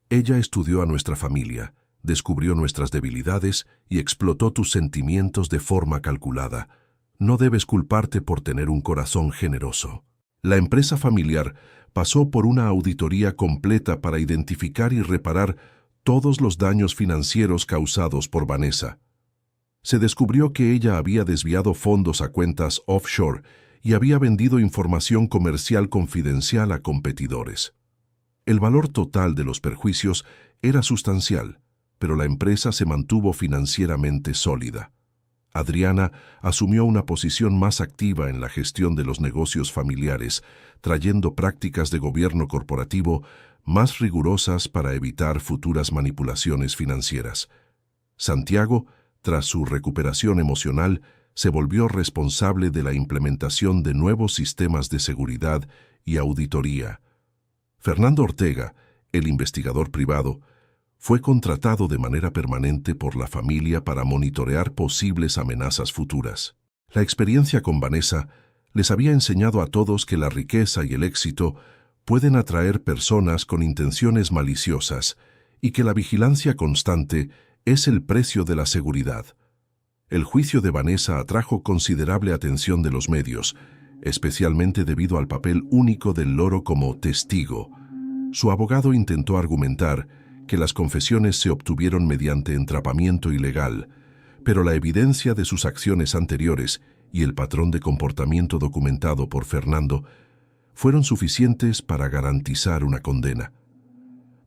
«Ella estudió a nuestra familia, descubrió nuestras debilidades y explotó tus sentimientos de forma calculada. No debes culparte por tener un corazón generoso». La empresa familiar pasó por una auditoría completa para identificar y reparar todos los daños financieros causados por Vanessa. Se descubrió que ella había desviado fondos a cuentas offshore y había vendido información comercial confidencial a competidores. El valor total de los perjuicios era sustancial, pero la empresa se mantuvo financieramente sólida. Adriana asumió una posición más activa en la gestión de los negocios familiares, trayendo prácticas de gobierno corporativo más rigurosas para evitar futuras manipulaciones financieras. Santiago, tras su recuperación emocional, se volvió responsable de la implementación de nuevos sistemas de seguridad y auditoría. Fernando Ortega, el investigador privado, fue contratado de manera permanente por la familia para monitorear posibles amenazas futuras. La experiencia con Vanessa les había enseñado a todos que la riqueza y el éxito pueden atraer personas con intenciones maliciosas y que la vigilancia constante es el precio de la seguridad. El juicio de Vanessa atrajo considerable atención de los medios, especialmente debido al papel único del loro como testigo. Su abogado intentó argumentar que las confesiones se obtuvieron mediante entrapamiento ilegal, pero la evidencia de sus acciones anteriores y el patrón de comportamiento documentado por Fernando fueron suficientes para garantizar una condena.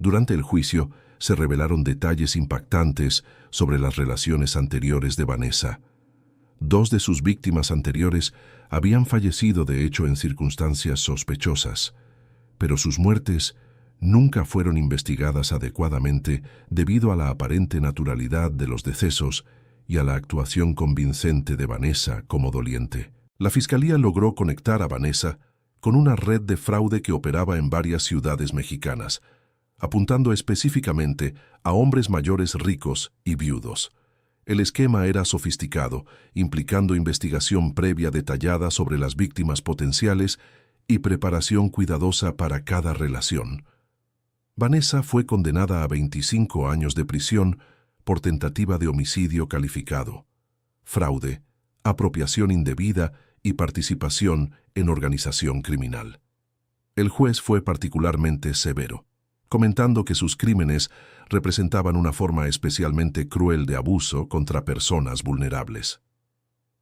Durante el juicio se revelaron detalles impactantes sobre las relaciones anteriores de Vanessa. 2 de sus víctimas anteriores habían fallecido de hecho en circunstancias sospechosas, pero sus muertes nunca fueron investigadas adecuadamente debido a la aparente naturalidad de los decesos y a la actuación convincente de Vanessa como doliente. La Fiscalía logró conectar a Vanessa con una red de fraude que operaba en varias ciudades mexicanas, apuntando específicamente a hombres mayores ricos y viudos. El esquema era sofisticado, implicando investigación previa detallada sobre las víctimas potenciales y preparación cuidadosa para cada relación. Vanessa fue condenada a 25 años de prisión por tentativa de homicidio calificado, fraude, apropiación indebida y participación en organización criminal. El juez fue particularmente severo, comentando que sus crímenes representaban una forma especialmente cruel de abuso contra personas vulnerables.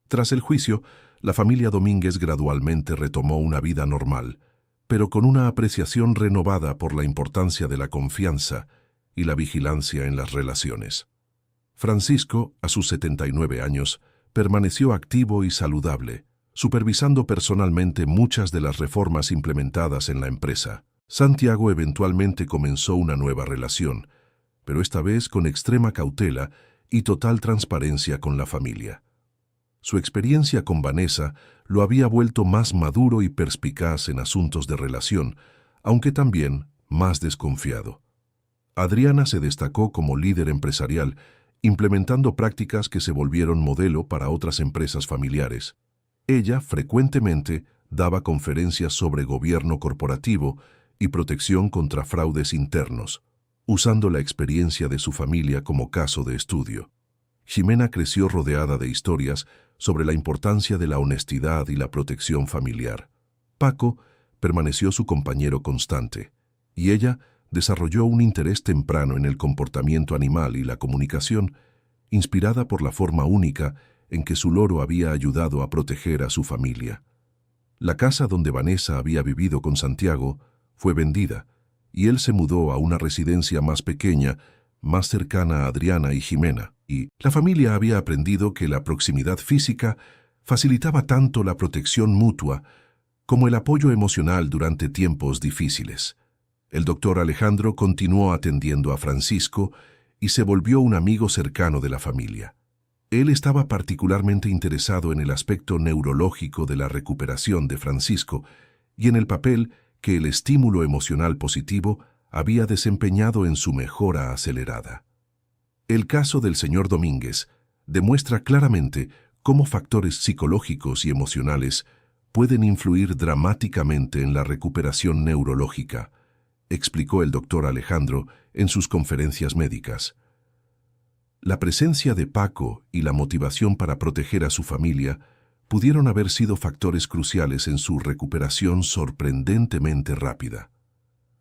Tras el juicio, la familia Domínguez gradualmente retomó una vida normal, pero con una apreciación renovada por la importancia de la confianza y la vigilancia en las relaciones. Francisco, a sus 79 años, permaneció activo y saludable, supervisando personalmente muchas de las reformas implementadas en la empresa. Santiago eventualmente comenzó una nueva relación, pero esta vez con extrema cautela y total transparencia con la familia. Su experiencia con Vanessa lo había vuelto más maduro y perspicaz en asuntos de relación, aunque también más desconfiado. Adriana se destacó como líder empresarial, implementando prácticas que se volvieron modelo para otras empresas familiares. Ella frecuentemente daba conferencias sobre gobierno corporativo y protección contra fraudes internos, usando la experiencia de su familia como caso de estudio. Ximena creció rodeada de historias sobre la importancia de la honestidad y la protección familiar. Paco permaneció su compañero constante, y ella desarrolló un interés temprano en el comportamiento animal y la comunicación, inspirada por la forma única en que su loro había ayudado a proteger a su familia. La casa donde Vanessa había vivido con Santiago fue vendida, y él se mudó a una residencia más pequeña, más cercana a Adriana y Ximena, y la familia había aprendido que la proximidad física facilitaba tanto la protección mutua como el apoyo emocional durante tiempos difíciles. El doctor Alejandro continuó atendiendo a Francisco y se volvió un amigo cercano de la familia. Él estaba particularmente interesado en el aspecto neurológico de la recuperación de Francisco y en el papel que el estímulo emocional positivo había desempeñado en su mejora acelerada. El caso del señor Domínguez demuestra claramente cómo factores psicológicos y emocionales pueden influir dramáticamente en la recuperación neurológica, explicó el doctor Alejandro en sus conferencias médicas. La presencia de Paco y la motivación para proteger a su familia pudieron haber sido factores cruciales en su recuperación sorprendentemente rápida.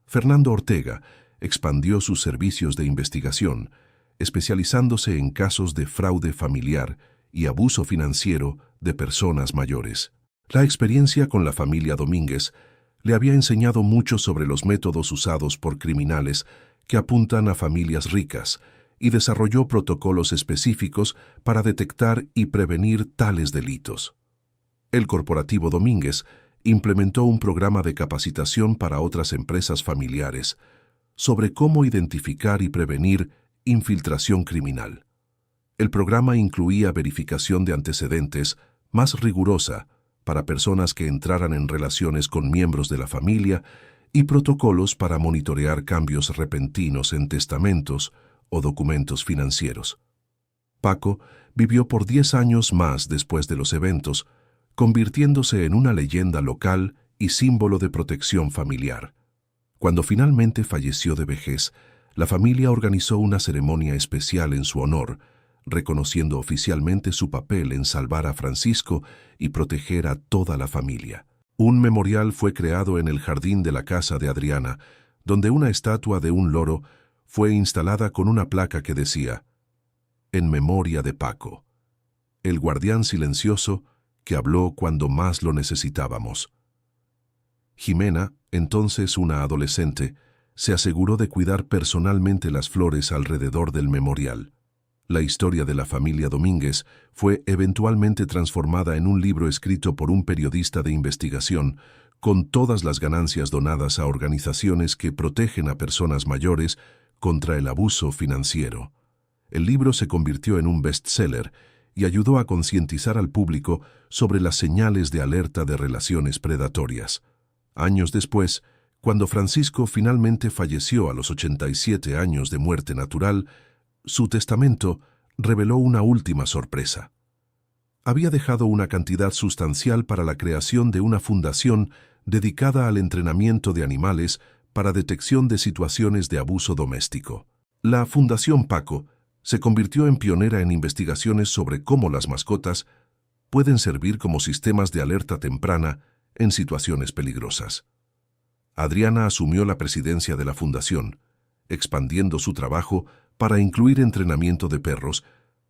Fernando Ortega expandió sus servicios de investigación, especializándose en casos de fraude familiar y abuso financiero de personas mayores. La experiencia con la familia Domínguez le había enseñado mucho sobre los métodos usados por criminales que apuntan a familias ricas y desarrolló protocolos específicos para detectar y prevenir tales delitos. El corporativo Domínguez implementó un programa de capacitación para otras empresas familiares sobre cómo identificar y prevenir infiltración criminal. El programa incluía verificación de antecedentes más rigurosa para personas que entraran en relaciones con miembros de la familia y protocolos para monitorear cambios repentinos en testamentos o documentos financieros. Paco vivió por 10 años más después de los eventos, convirtiéndose en una leyenda local y símbolo de protección familiar. Cuando finalmente falleció de vejez, la familia organizó una ceremonia especial en su honor, reconociendo oficialmente su papel en salvar a Francisco y proteger a toda la familia. Un memorial fue creado en el jardín de la casa de Adriana, donde una estatua de un loro fue instalada con una placa que decía: «En memoria de Paco, el guardián silencioso que habló cuando más lo necesitábamos». Ximena, entonces una adolescente, se aseguró de cuidar personalmente las flores alrededor del memorial. La historia de la familia Domínguez fue eventualmente transformada en un libro escrito por un periodista de investigación, con todas las ganancias donadas a organizaciones que protegen a personas mayores contra el abuso financiero. El libro se convirtió en un bestseller y ayudó a concientizar al público sobre las señales de alerta de relaciones predatorias. Años después, cuando Francisco finalmente falleció a los 87 años de muerte natural, su testamento reveló una última sorpresa. Había dejado una cantidad sustancial para la creación de una fundación dedicada al entrenamiento de animales para detección de situaciones de abuso doméstico. La Fundación Paco se convirtió en pionera en investigaciones sobre cómo las mascotas pueden servir como sistemas de alerta temprana en situaciones peligrosas. Adriana asumió la presidencia de la fundación, expandiendo su trabajo para incluir entrenamiento de perros,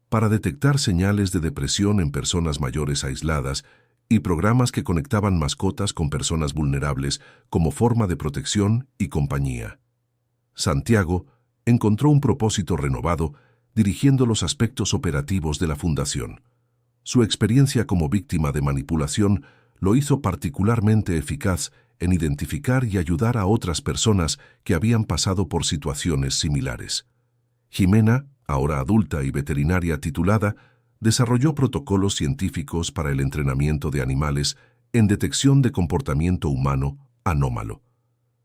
para detectar señales de depresión en personas mayores aisladas y programas que conectaban mascotas con personas vulnerables como forma de protección y compañía. Santiago encontró un propósito renovado dirigiendo los aspectos operativos de la fundación. Su experiencia como víctima de manipulación lo hizo particularmente eficaz en identificar y ayudar a otras personas que habían pasado por situaciones similares. Jimena, ahora adulta y veterinaria titulada, desarrolló protocolos científicos para el entrenamiento de animales en detección de comportamiento humano anómalo.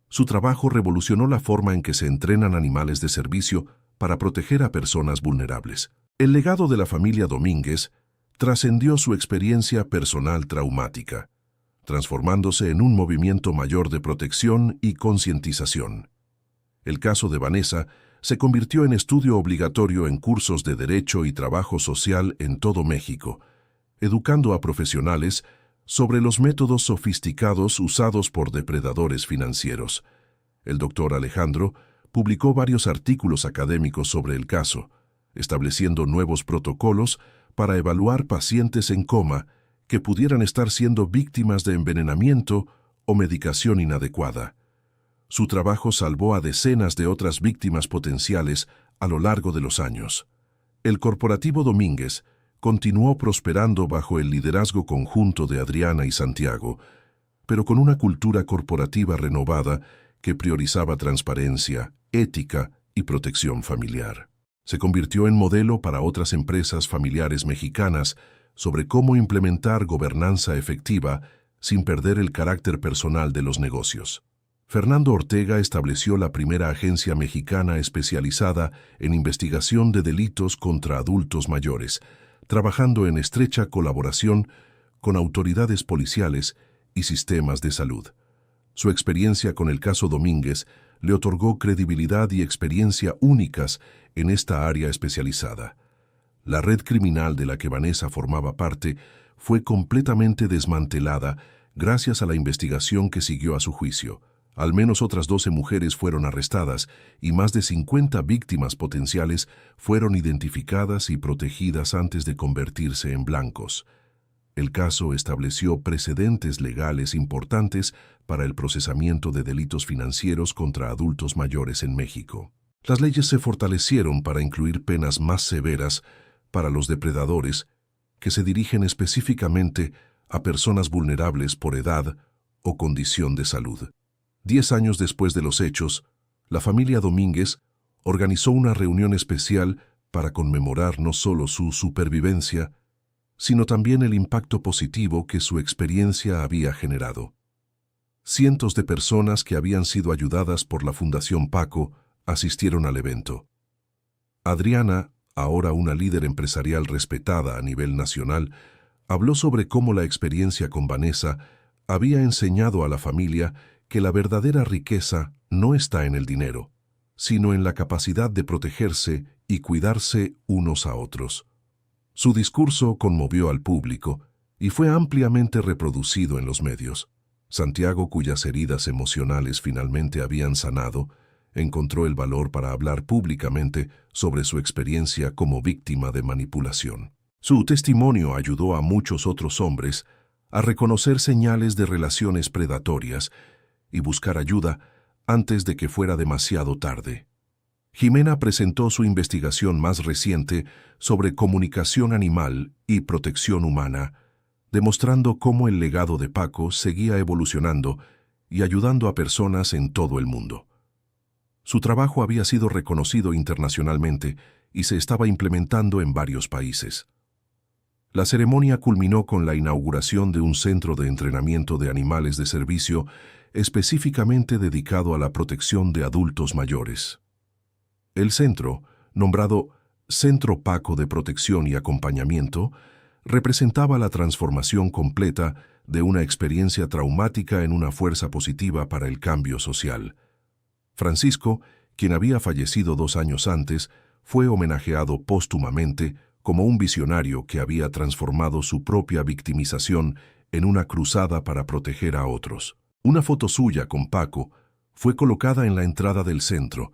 Su trabajo revolucionó la forma en que se entrenan animales de servicio para proteger a personas vulnerables. El legado de la familia Domínguez trascendió su experiencia personal traumática, transformándose en un movimiento mayor de protección y concientización. El caso de Vanessa se convirtió en estudio obligatorio en cursos de Derecho y Trabajo Social en todo México, educando a profesionales sobre los métodos sofisticados usados por depredadores financieros. El doctor Alejandro publicó varios artículos académicos sobre el caso, estableciendo nuevos protocolos para evaluar pacientes en coma que pudieran estar siendo víctimas de envenenamiento o medicación inadecuada. Su trabajo salvó a decenas de otras víctimas potenciales a lo largo de los años. El corporativo Domínguez continuó prosperando bajo el liderazgo conjunto de Adriana y Santiago, pero con una cultura corporativa renovada que priorizaba transparencia, ética y protección familiar. Se convirtió en modelo para otras empresas familiares mexicanas sobre cómo implementar gobernanza efectiva sin perder el carácter personal de los negocios. Fernando Ortega estableció la primera agencia mexicana especializada en investigación de delitos contra adultos mayores, trabajando en estrecha colaboración con autoridades policiales y sistemas de salud. Su experiencia con el caso Domínguez le otorgó credibilidad y experiencia únicas en esta área especializada. La red criminal de la que Vanessa formaba parte fue completamente desmantelada gracias a la investigación que siguió a su juicio. Al menos otras 12 mujeres fueron arrestadas y más de 50 víctimas potenciales fueron identificadas y protegidas antes de convertirse en blancos. El caso estableció precedentes legales importantes para el procesamiento de delitos financieros contra adultos mayores en México. Las leyes se fortalecieron para incluir penas más severas para los depredadores que se dirigen específicamente a personas vulnerables por edad o condición de salud. 10 años después de los hechos, la familia Domínguez organizó una reunión especial para conmemorar no solo su supervivencia, sino también el impacto positivo que su experiencia había generado. Cientos de personas que habían sido ayudadas por la Fundación Paco asistieron al evento. Adriana, ahora una líder empresarial respetada a nivel nacional, habló sobre cómo la experiencia con Vanessa había enseñado a la familia que la verdadera riqueza no está en el dinero, sino en la capacidad de protegerse y cuidarse unos a otros. Su discurso conmovió al público y fue ampliamente reproducido en los medios. Santiago, cuyas heridas emocionales finalmente habían sanado, encontró el valor para hablar públicamente sobre su experiencia como víctima de manipulación. Su testimonio ayudó a muchos otros hombres a reconocer señales de relaciones predatorias y buscar ayuda antes de que fuera demasiado tarde. Jimena presentó su investigación más reciente sobre comunicación animal y protección humana, demostrando cómo el legado de Paco seguía evolucionando y ayudando a personas en todo el mundo. Su trabajo había sido reconocido internacionalmente y se estaba implementando en varios países. La ceremonia culminó con la inauguración de un centro de entrenamiento de animales de servicio específicamente dedicado a la protección de adultos mayores. El centro, nombrado Centro Paco de Protección y Acompañamiento, representaba la transformación completa de una experiencia traumática en una fuerza positiva para el cambio social. Francisco, quien había fallecido 2 años antes, fue homenajeado póstumamente como un visionario que había transformado su propia victimización en una cruzada para proteger a otros. Una foto suya con Paco fue colocada en la entrada del centro,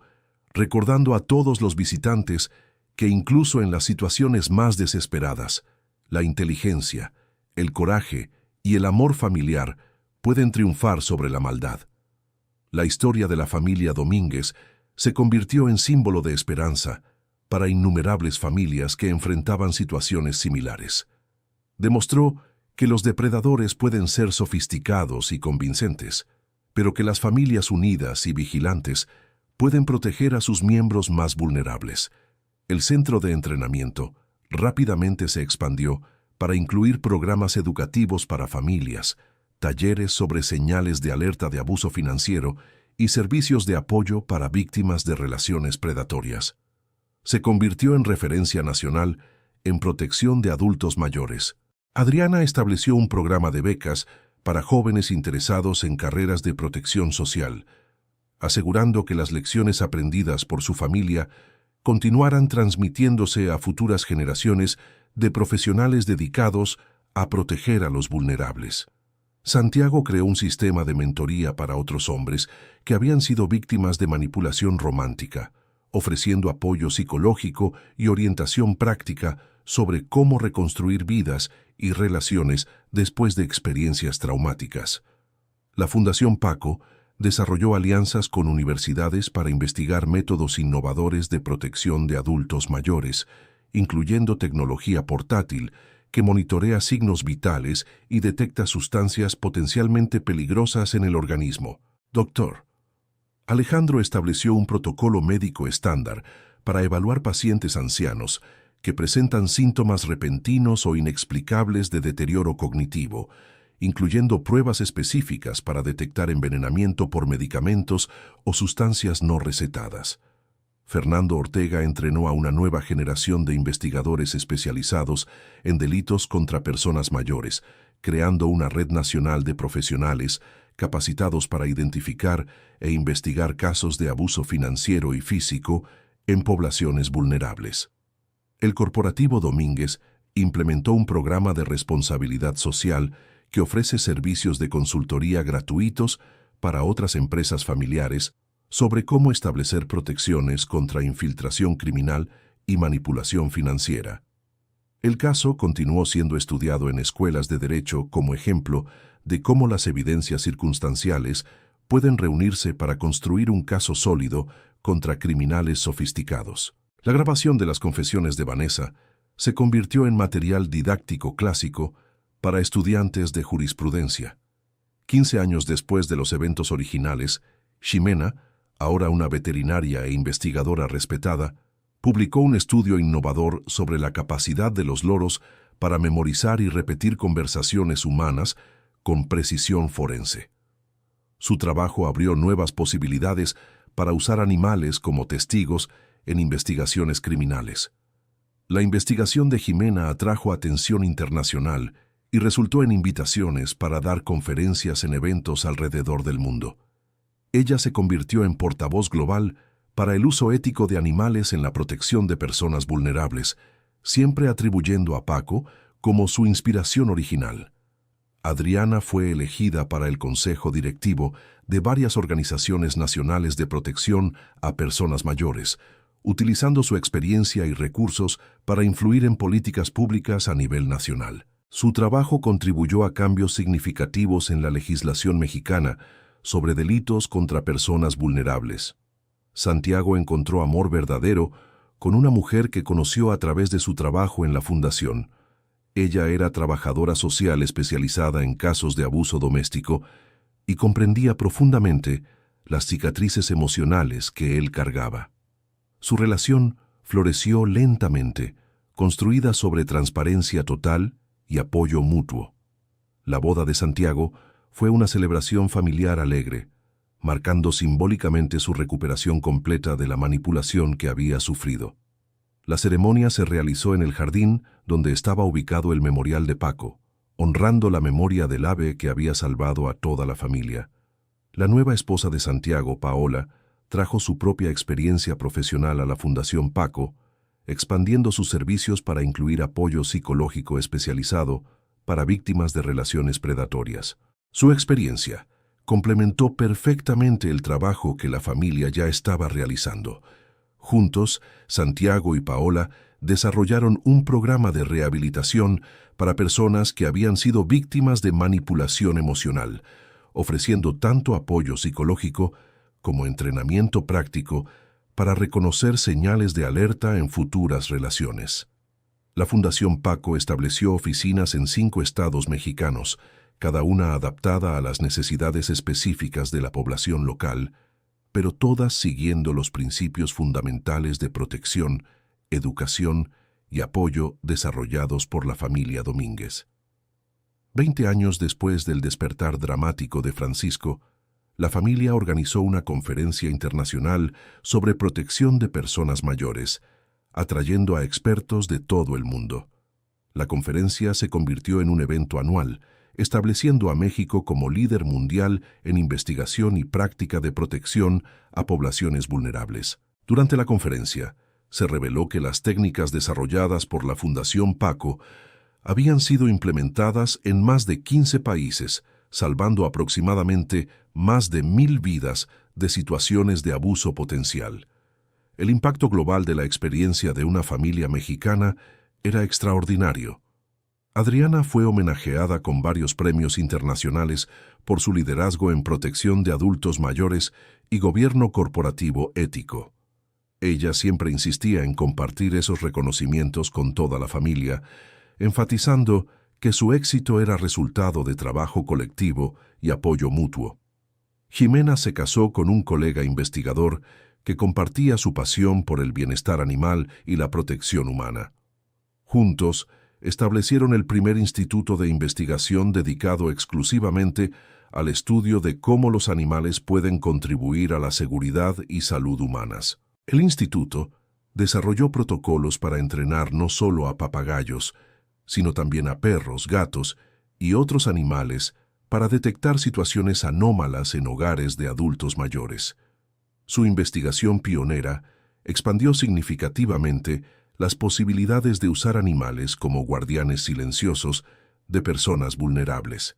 recordando a todos los visitantes que incluso en las situaciones más desesperadas, la inteligencia, el coraje y el amor familiar pueden triunfar sobre la maldad. La historia de la familia Domínguez se convirtió en símbolo de esperanza para innumerables familias que enfrentaban situaciones similares. Demostró que los depredadores pueden ser sofisticados y convincentes, pero que las familias unidas y vigilantes pueden proteger a sus miembros más vulnerables. El centro de entrenamiento rápidamente se expandió para incluir programas educativos para familias, talleres sobre señales de alerta de abuso financiero y servicios de apoyo para víctimas de relaciones predatorias. Se convirtió en referencia nacional en protección de adultos mayores. Adriana estableció un programa de becas para jóvenes interesados en carreras de protección social, asegurando que las lecciones aprendidas por su familia continuaran transmitiéndose a futuras generaciones de profesionales dedicados a proteger a los vulnerables. Santiago creó un sistema de mentoría para otros hombres que habían sido víctimas de manipulación romántica, ofreciendo apoyo psicológico y orientación práctica sobre cómo reconstruir vidas y relaciones después de experiencias traumáticas. La Fundación Paco desarrolló alianzas con universidades para investigar métodos innovadores de protección de adultos mayores, incluyendo tecnología portátil que monitorea signos vitales y detecta sustancias potencialmente peligrosas en el organismo. Dr. Alejandro estableció un protocolo médico estándar para evaluar pacientes ancianos que presentan síntomas repentinos o inexplicables de deterioro cognitivo, incluyendo pruebas específicas para detectar envenenamiento por medicamentos o sustancias no recetadas. Fernando Ortega entrenó a una nueva generación de investigadores especializados en delitos contra personas mayores, creando una red nacional de profesionales capacitados para identificar e investigar casos de abuso financiero y físico en poblaciones vulnerables. El corporativo Domínguez implementó un programa de responsabilidad social que ofrece servicios de consultoría gratuitos para otras empresas familiares sobre cómo establecer protecciones contra infiltración criminal y manipulación financiera. El caso continuó siendo estudiado en escuelas de derecho como ejemplo de cómo las evidencias circunstanciales pueden reunirse para construir un caso sólido contra criminales sofisticados. La grabación de las confesiones de Vanessa se convirtió en material didáctico clásico para estudiantes de jurisprudencia. 15 años después de los eventos originales, Ximena, ahora una veterinaria e investigadora respetada, publicó un estudio innovador sobre la capacidad de los loros para memorizar y repetir conversaciones humanas con precisión forense. Su trabajo abrió nuevas posibilidades para usar animales como testigos en investigaciones criminales. La investigación de Ximena atrajo atención internacional y resultó en invitaciones para dar conferencias en eventos alrededor del mundo. Ella se convirtió en portavoz global para el uso ético de animales en la protección de personas vulnerables, siempre atribuyendo a Paco como su inspiración original. Adriana fue elegida para el consejo directivo de varias organizaciones nacionales de protección a personas mayores, utilizando su experiencia y recursos para influir en políticas públicas a nivel nacional. Su trabajo contribuyó a cambios significativos en la legislación mexicana sobre delitos contra personas vulnerables. Santiago encontró amor verdadero con una mujer que conoció a través de su trabajo en la fundación. Ella era trabajadora social especializada en casos de abuso doméstico y comprendía profundamente las cicatrices emocionales que él cargaba. Su relación floreció lentamente, construida sobre transparencia total y apoyo mutuo. La boda de Santiago fue una celebración familiar alegre, marcando simbólicamente su recuperación completa de la manipulación que había sufrido. La ceremonia se realizó en el jardín donde estaba ubicado el memorial de Paco, honrando la memoria del ave que había salvado a toda la familia. La nueva esposa de Santiago, Paola, trajo su propia experiencia profesional a la Fundación Paco, expandiendo sus servicios para incluir apoyo psicológico especializado para víctimas de relaciones predatorias. Su experiencia complementó perfectamente el trabajo que la familia ya estaba realizando. Juntos, Santiago y Paola desarrollaron un programa de rehabilitación para personas que habían sido víctimas de manipulación emocional, ofreciendo tanto apoyo psicológico como entrenamiento práctico para reconocer señales de alerta en futuras relaciones. La Fundación Paco estableció oficinas en 5 estados mexicanos, cada una adaptada a las necesidades específicas de la población local, pero todas siguiendo los principios fundamentales de protección, educación y apoyo desarrollados por la familia Domínguez. 20 años después del despertar dramático de Francisco, la familia organizó una conferencia internacional sobre protección de personas mayores, atrayendo a expertos de todo el mundo. La conferencia se convirtió en un evento anual, estableciendo a México como líder mundial en investigación y práctica de protección a poblaciones vulnerables. Durante la conferencia, se reveló que las técnicas desarrolladas por la Fundación Paco habían sido implementadas en más de 15 países, salvando aproximadamente más de 1,000 vidas de situaciones de abuso potencial. El impacto global de la experiencia de una familia mexicana era extraordinario. Adriana fue homenajeada con varios premios internacionales por su liderazgo en protección de adultos mayores y gobierno corporativo ético. Ella siempre insistía en compartir esos reconocimientos con toda la familia, enfatizando que su éxito era resultado de trabajo colectivo y apoyo mutuo. Jimena se casó con un colega investigador que compartía su pasión por el bienestar animal y la protección humana. Juntos, establecieron el primer instituto de investigación dedicado exclusivamente al estudio de cómo los animales pueden contribuir a la seguridad y salud humanas. El instituto desarrolló protocolos para entrenar no solo a papagayos, sino también a perros, gatos y otros animales para detectar situaciones anómalas en hogares de adultos mayores. Su investigación pionera expandió significativamente las posibilidades de usar animales como guardianes silenciosos de personas vulnerables.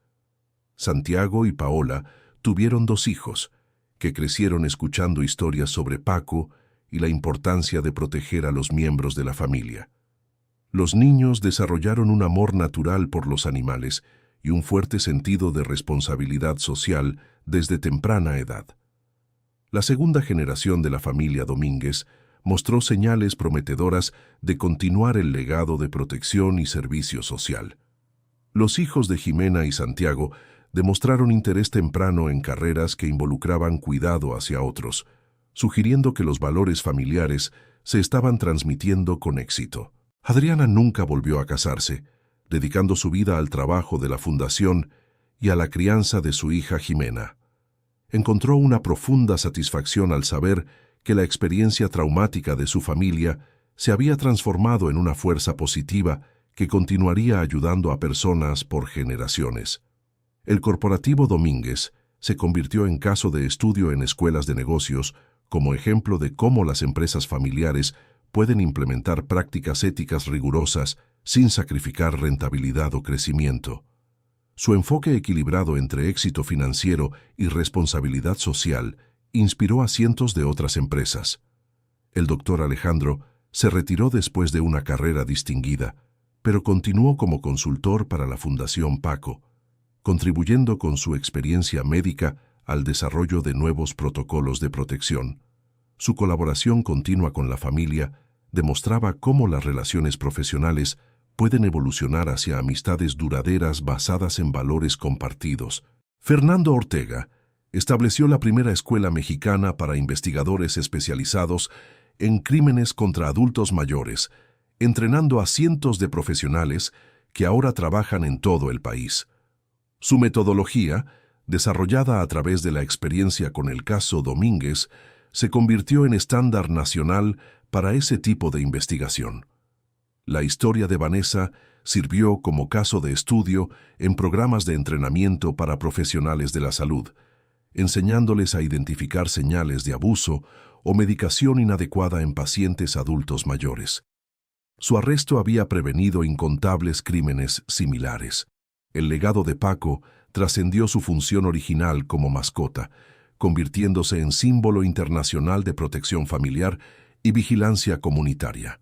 Santiago y Paola tuvieron 2 hijos, que crecieron escuchando historias sobre Paco y la importancia de proteger a los miembros de la familia. Los niños desarrollaron un amor natural por los animales y un fuerte sentido de responsabilidad social desde temprana edad. La segunda generación de la familia Domínguez mostró señales prometedoras de continuar el legado de protección y servicio social. Los hijos de Jimena y Santiago demostraron interés temprano en carreras que involucraban cuidado hacia otros, sugiriendo que los valores familiares se estaban transmitiendo con éxito. Adriana nunca volvió a casarse, dedicando su vida al trabajo de la fundación y a la crianza de su hija Jimena. Encontró una profunda satisfacción al saber que la experiencia traumática de su familia se había transformado en una fuerza positiva que continuaría ayudando a personas por generaciones. El corporativo Domínguez se convirtió en caso de estudio en escuelas de negocios como ejemplo de cómo las empresas familiares pueden implementar prácticas éticas rigurosas sin sacrificar rentabilidad o crecimiento. Su enfoque equilibrado entre éxito financiero y responsabilidad social inspiró a cientos de otras empresas. El doctor Alejandro se retiró después de una carrera distinguida, pero continuó como consultor para la Fundación Paco, contribuyendo con su experiencia médica al desarrollo de nuevos protocolos de protección. Su colaboración continua con la familia demostraba cómo las relaciones profesionales pueden evolucionar hacia amistades duraderas basadas en valores compartidos. Fernando Ortega estableció la primera escuela mexicana para investigadores especializados en crímenes contra adultos mayores, entrenando a cientos de profesionales que ahora trabajan en todo el país. Su metodología, desarrollada a través de la experiencia con el caso Domínguez, se convirtió en estándar nacional para ese tipo de investigación. La historia de Vanessa sirvió como caso de estudio en programas de entrenamiento para profesionales de la salud, enseñándoles a identificar señales de abuso o medicación inadecuada en pacientes adultos mayores. Su arresto había prevenido incontables crímenes similares. El legado de Paco trascendió su función original como mascota, convirtiéndose en símbolo internacional de protección familiar y vigilancia comunitaria.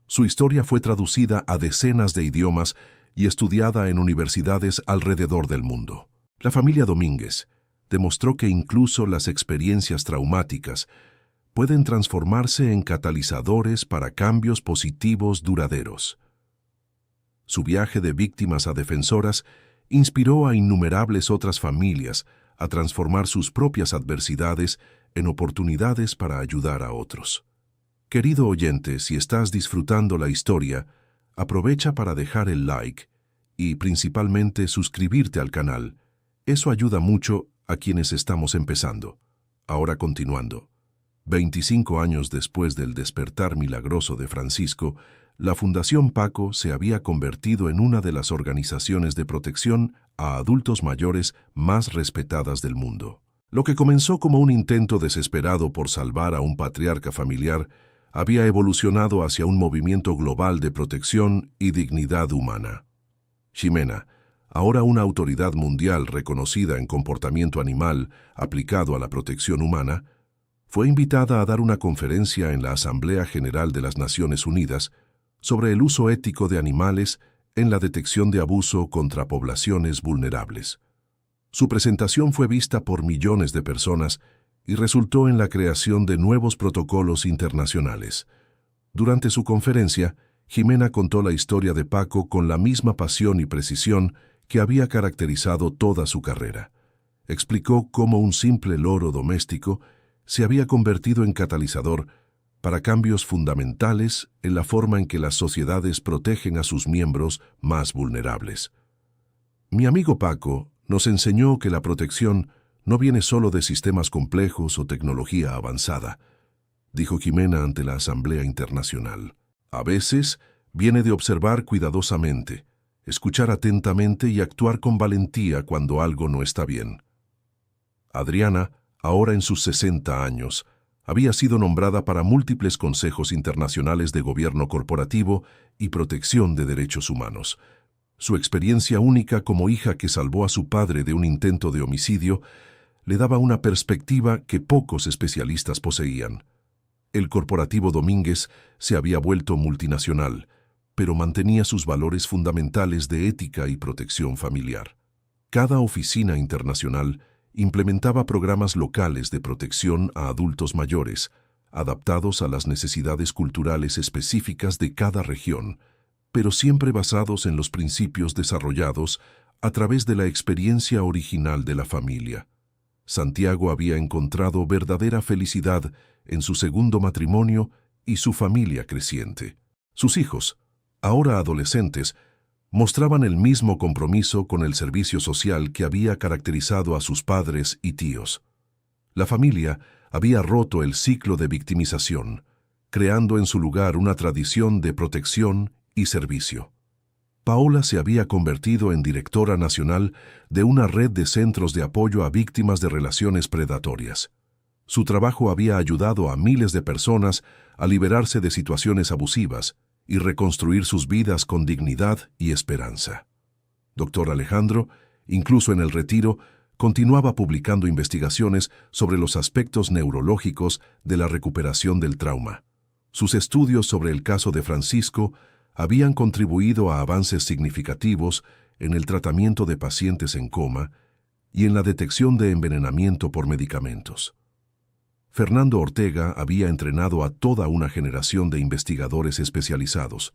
Su historia fue traducida a decenas de idiomas y estudiada en universidades alrededor del mundo. La familia Domínguez demostró que incluso las experiencias traumáticas pueden transformarse en catalizadores para cambios positivos duraderos. Su viaje de víctimas a defensoras inspiró a innumerables otras familias a transformar sus propias adversidades en oportunidades para ayudar a otros. Querido oyente, si estás disfrutando la historia, aprovecha para dejar el like y principalmente suscribirte al canal. Eso ayuda mucho a quienes estamos empezando. Ahora continuando. 25 años después del despertar milagroso de Francisco, la Fundación Paco se había convertido en una de las organizaciones de protección a adultos mayores más respetadas del mundo. Lo que comenzó como un intento desesperado por salvar a un patriarca familiar había evolucionado hacia un movimiento global de protección y dignidad humana. Ximena, ahora una autoridad mundial reconocida en comportamiento animal aplicado a la protección humana, fue invitada a dar una conferencia en la Asamblea General de las Naciones Unidas sobre el uso ético de animales en la detección de abuso contra poblaciones vulnerables. Su presentación fue vista por millones de personas y resultó en la creación de nuevos protocolos internacionales. Durante su conferencia, Ximena contó la historia de Paco con la misma pasión y precisión que había caracterizado toda su carrera. Explicó cómo un simple loro doméstico se había convertido en catalizador para cambios fundamentales en la forma en que las sociedades protegen a sus miembros más vulnerables. Mi amigo Paco nos enseñó que la protección no viene solo de sistemas complejos o tecnología avanzada, dijo Ximena ante la Asamblea Internacional. A veces viene de observar cuidadosamente, escuchar atentamente y actuar con valentía cuando algo no está bien. Adriana, ahora en sus 60 años, había sido nombrada para múltiples consejos internacionales de gobierno corporativo y protección de derechos humanos. Su experiencia única como hija que salvó a su padre de un intento de homicidio le daba una perspectiva que pocos especialistas poseían. El corporativo Domínguez se había vuelto multinacional, pero mantenía sus valores fundamentales de ética y protección familiar. Cada oficina internacional implementaba programas locales de protección a adultos mayores, adaptados a las necesidades culturales específicas de cada región, pero siempre basados en los principios desarrollados a través de la experiencia original de la familia. Santiago había encontrado verdadera felicidad en su segundo matrimonio y su familia creciente. Sus hijos, ahora adolescentes, mostraban el mismo compromiso con el servicio social que había caracterizado a sus padres y tíos. La familia había roto el ciclo de victimización, creando en su lugar una tradición de protección y servicio. Paola se había convertido en directora nacional de una red de centros de apoyo a víctimas de relaciones predatorias. Su trabajo había ayudado a miles de personas a liberarse de situaciones abusivas y reconstruir sus vidas con dignidad y esperanza. Dr. Alejandro, incluso en el retiro, continuaba publicando investigaciones sobre los aspectos neurológicos de la recuperación del trauma. Sus estudios sobre el caso de Francisco habían contribuido a avances significativos en el tratamiento de pacientes en coma y en la detección de envenenamiento por medicamentos. Fernando Ortega había entrenado a toda una generación de investigadores especializados,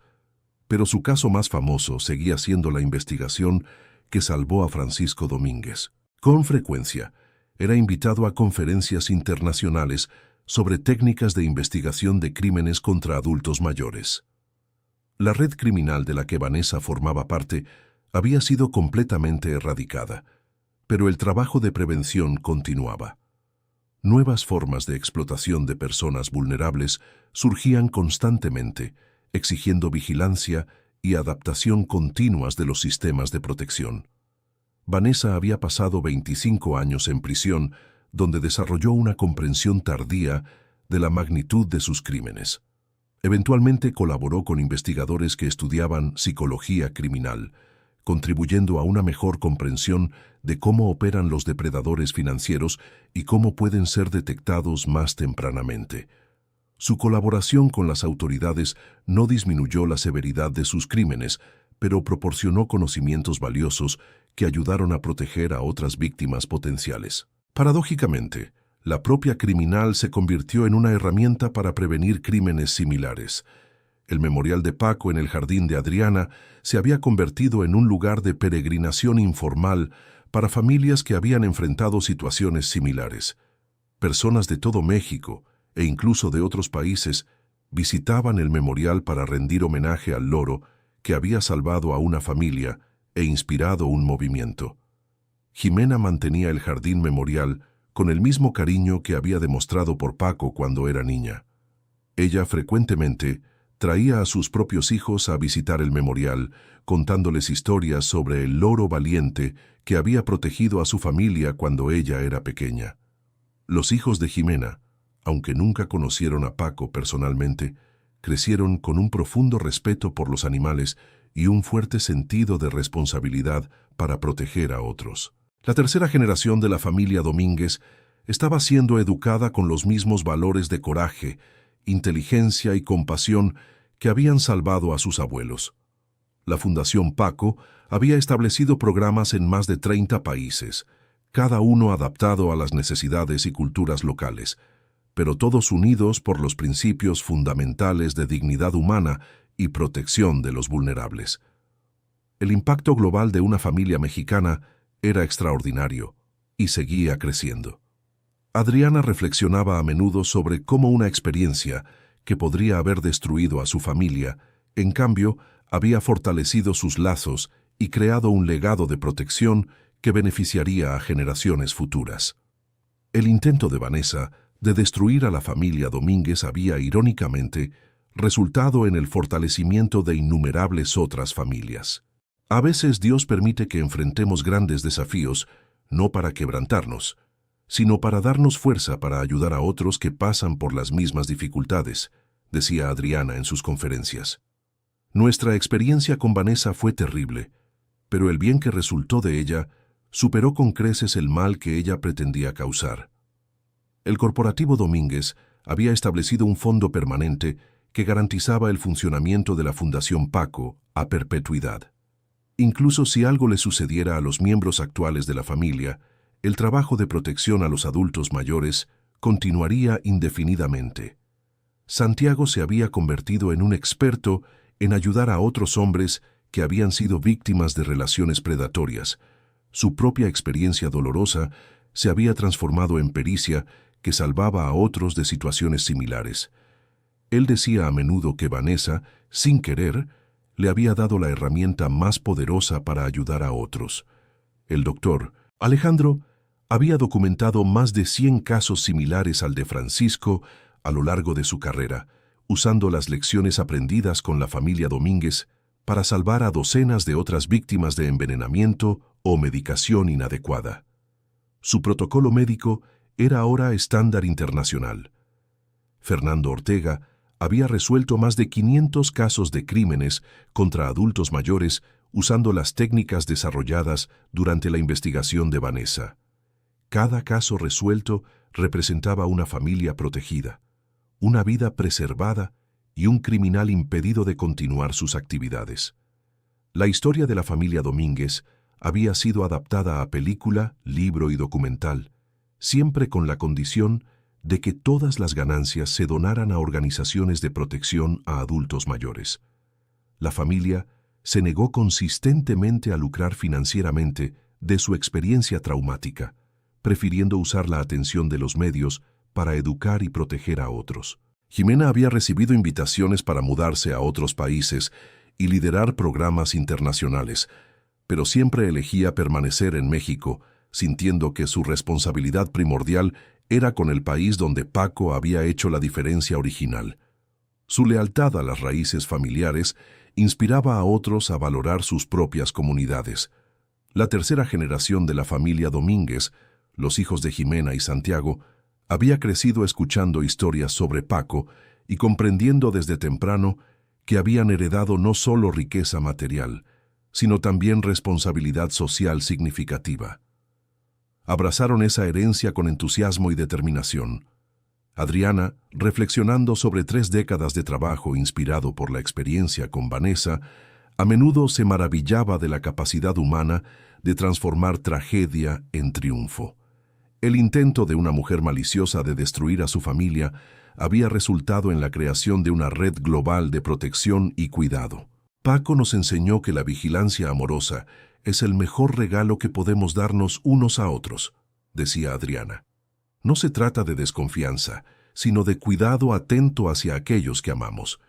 pero su caso más famoso seguía siendo la investigación que salvó a Francisco Domínguez. Con frecuencia, era invitado a conferencias internacionales sobre técnicas de investigación de crímenes contra adultos mayores. La red criminal de la que Vanessa formaba parte había sido completamente erradicada, pero el trabajo de prevención continuaba. Nuevas formas de explotación de personas vulnerables surgían constantemente, exigiendo vigilancia y adaptación continuas de los sistemas de protección. Vanessa había pasado 25 años en prisión, donde desarrolló una comprensión tardía de la magnitud de sus crímenes. Eventualmente colaboró con investigadores que estudiaban psicología criminal, contribuyendo a una mejor comprensión de cómo operan los depredadores financieros y cómo pueden ser detectados más tempranamente. Su colaboración con las autoridades no disminuyó la severidad de sus crímenes, pero proporcionó conocimientos valiosos que ayudaron a proteger a otras víctimas potenciales. Paradójicamente, la propia criminal se convirtió en una herramienta para prevenir crímenes similares. El memorial de Paco en el jardín de Adriana se había convertido en un lugar de peregrinación informal para familias que habían enfrentado situaciones similares. Personas de todo México, e incluso de otros países, visitaban el memorial para rendir homenaje al loro que había salvado a una familia e inspirado un movimiento. Jimena mantenía el jardín memorial con el mismo cariño que había demostrado por Paco cuando era niña. Ella frecuentemente traía a sus propios hijos a visitar el memorial, contándoles historias sobre el loro valiente que había protegido a su familia cuando ella era pequeña. Los hijos de Jimena, aunque nunca conocieron a Paco personalmente, crecieron con un profundo respeto por los animales y un fuerte sentido de responsabilidad para proteger a otros. La tercera generación de la familia Domínguez estaba siendo educada con los mismos valores de coraje, inteligencia y compasión que habían salvado a sus abuelos. La Fundación Paco había establecido programas en más de 30 países, cada uno adaptado a las necesidades y culturas locales, pero todos unidos por los principios fundamentales de dignidad humana y protección de los vulnerables. El impacto global de una familia mexicana era extraordinario y seguía creciendo. Adriana reflexionaba a menudo sobre cómo una experiencia que podría haber destruido a su familia, en cambio, había fortalecido sus lazos y creado un legado de protección que beneficiaría a generaciones futuras. El intento de Vanessa de destruir a la familia Domínguez había, irónicamente, resultado en el fortalecimiento de innumerables otras familias. A veces Dios permite que enfrentemos grandes desafíos, no para quebrantarnos, sino para darnos fuerza para ayudar a otros que pasan por las mismas dificultades, decía Adriana en sus conferencias. Nuestra experiencia con Vanessa fue terrible, pero el bien que resultó de ella superó con creces el mal que ella pretendía causar. El corporativo Domínguez había establecido un fondo permanente que garantizaba el funcionamiento de la Fundación Paco a perpetuidad. Incluso si algo le sucediera a los miembros actuales de la familia, el trabajo de protección a los adultos mayores continuaría indefinidamente. Santiago se había convertido en un experto en ayudar a otros hombres que habían sido víctimas de relaciones predatorias. Su propia experiencia dolorosa se había transformado en pericia que salvaba a otros de situaciones similares. Él decía a menudo que Vanessa, sin querer, le había dado la herramienta más poderosa para ayudar a otros. El doctor Alejandro había documentado más de 100 casos similares al de Francisco a lo largo de su carrera, usando las lecciones aprendidas con la familia Domínguez para salvar a docenas de otras víctimas de envenenamiento o medicación inadecuada. Su protocolo médico era ahora estándar internacional. Fernando Ortega había resuelto más de 500 casos de crímenes contra adultos mayores usando las técnicas desarrolladas durante la investigación de Vanessa. Cada caso resuelto representaba una familia protegida, una vida preservada y un criminal impedido de continuar sus actividades. La historia de la familia Domínguez había sido adaptada a película, libro y documental, siempre con la condición de que todas las ganancias se donaran a organizaciones de protección a adultos mayores. La familia se negó consistentemente a lucrar financieramente de su experiencia traumática, prefiriendo usar la atención de los medios para educar y proteger a otros. Jimena había recibido invitaciones para mudarse a otros países y liderar programas internacionales, pero siempre elegía permanecer en México, sintiendo que su responsabilidad primordial era con el país donde Paco había hecho la diferencia original. Su lealtad a las raíces familiares inspiraba a otros a valorar sus propias comunidades. La tercera generación de la familia Domínguez, los hijos de Jimena y Santiago, había crecido escuchando historias sobre Paco y comprendiendo desde temprano que habían heredado no solo riqueza material, sino también responsabilidad social significativa. Abrazaron esa herencia con entusiasmo y determinación. Adriana, reflexionando sobre 3 décadas de trabajo inspirado por la experiencia con Vanessa, a menudo se maravillaba de la capacidad humana de transformar tragedia en triunfo. El intento de una mujer maliciosa de destruir a su familia había resultado en la creación de una red global de protección y cuidado. Paco nos enseñó que la vigilancia amorosa es el mejor regalo que podemos darnos unos a otros, decía Adriana. No se trata de desconfianza, sino de cuidado atento hacia aquellos que amamos.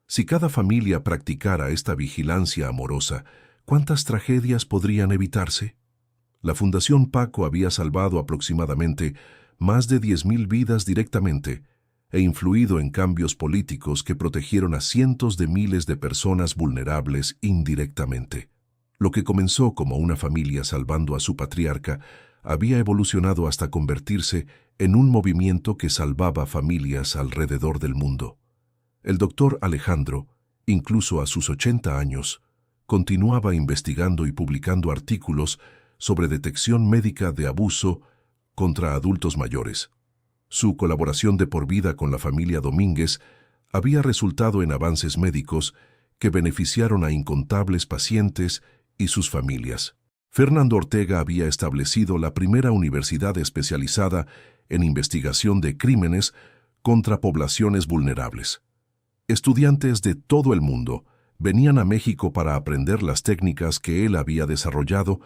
Si cada familia practicara esta vigilancia amorosa, ¿cuántas tragedias podrían evitarse? La Fundación Paco había salvado aproximadamente más de 10.000 vidas directamente e influido en cambios políticos que protegieron a cientos de miles de personas vulnerables indirectamente. Lo que comenzó como una familia salvando a su patriarca había evolucionado hasta convertirse en un movimiento que salvaba familias alrededor del mundo. El doctor Alejandro, incluso a sus 80 años, continuaba investigando y publicando artículos sobre detección médica de abuso contra adultos mayores. Su colaboración de por vida con la familia Domínguez había resultado en avances médicos que beneficiaron a incontables pacientes y sus familias. Fernando Ortega había establecido la primera universidad especializada en investigación de crímenes contra poblaciones vulnerables. Estudiantes de todo el mundo venían a México para aprender las técnicas que él había desarrollado,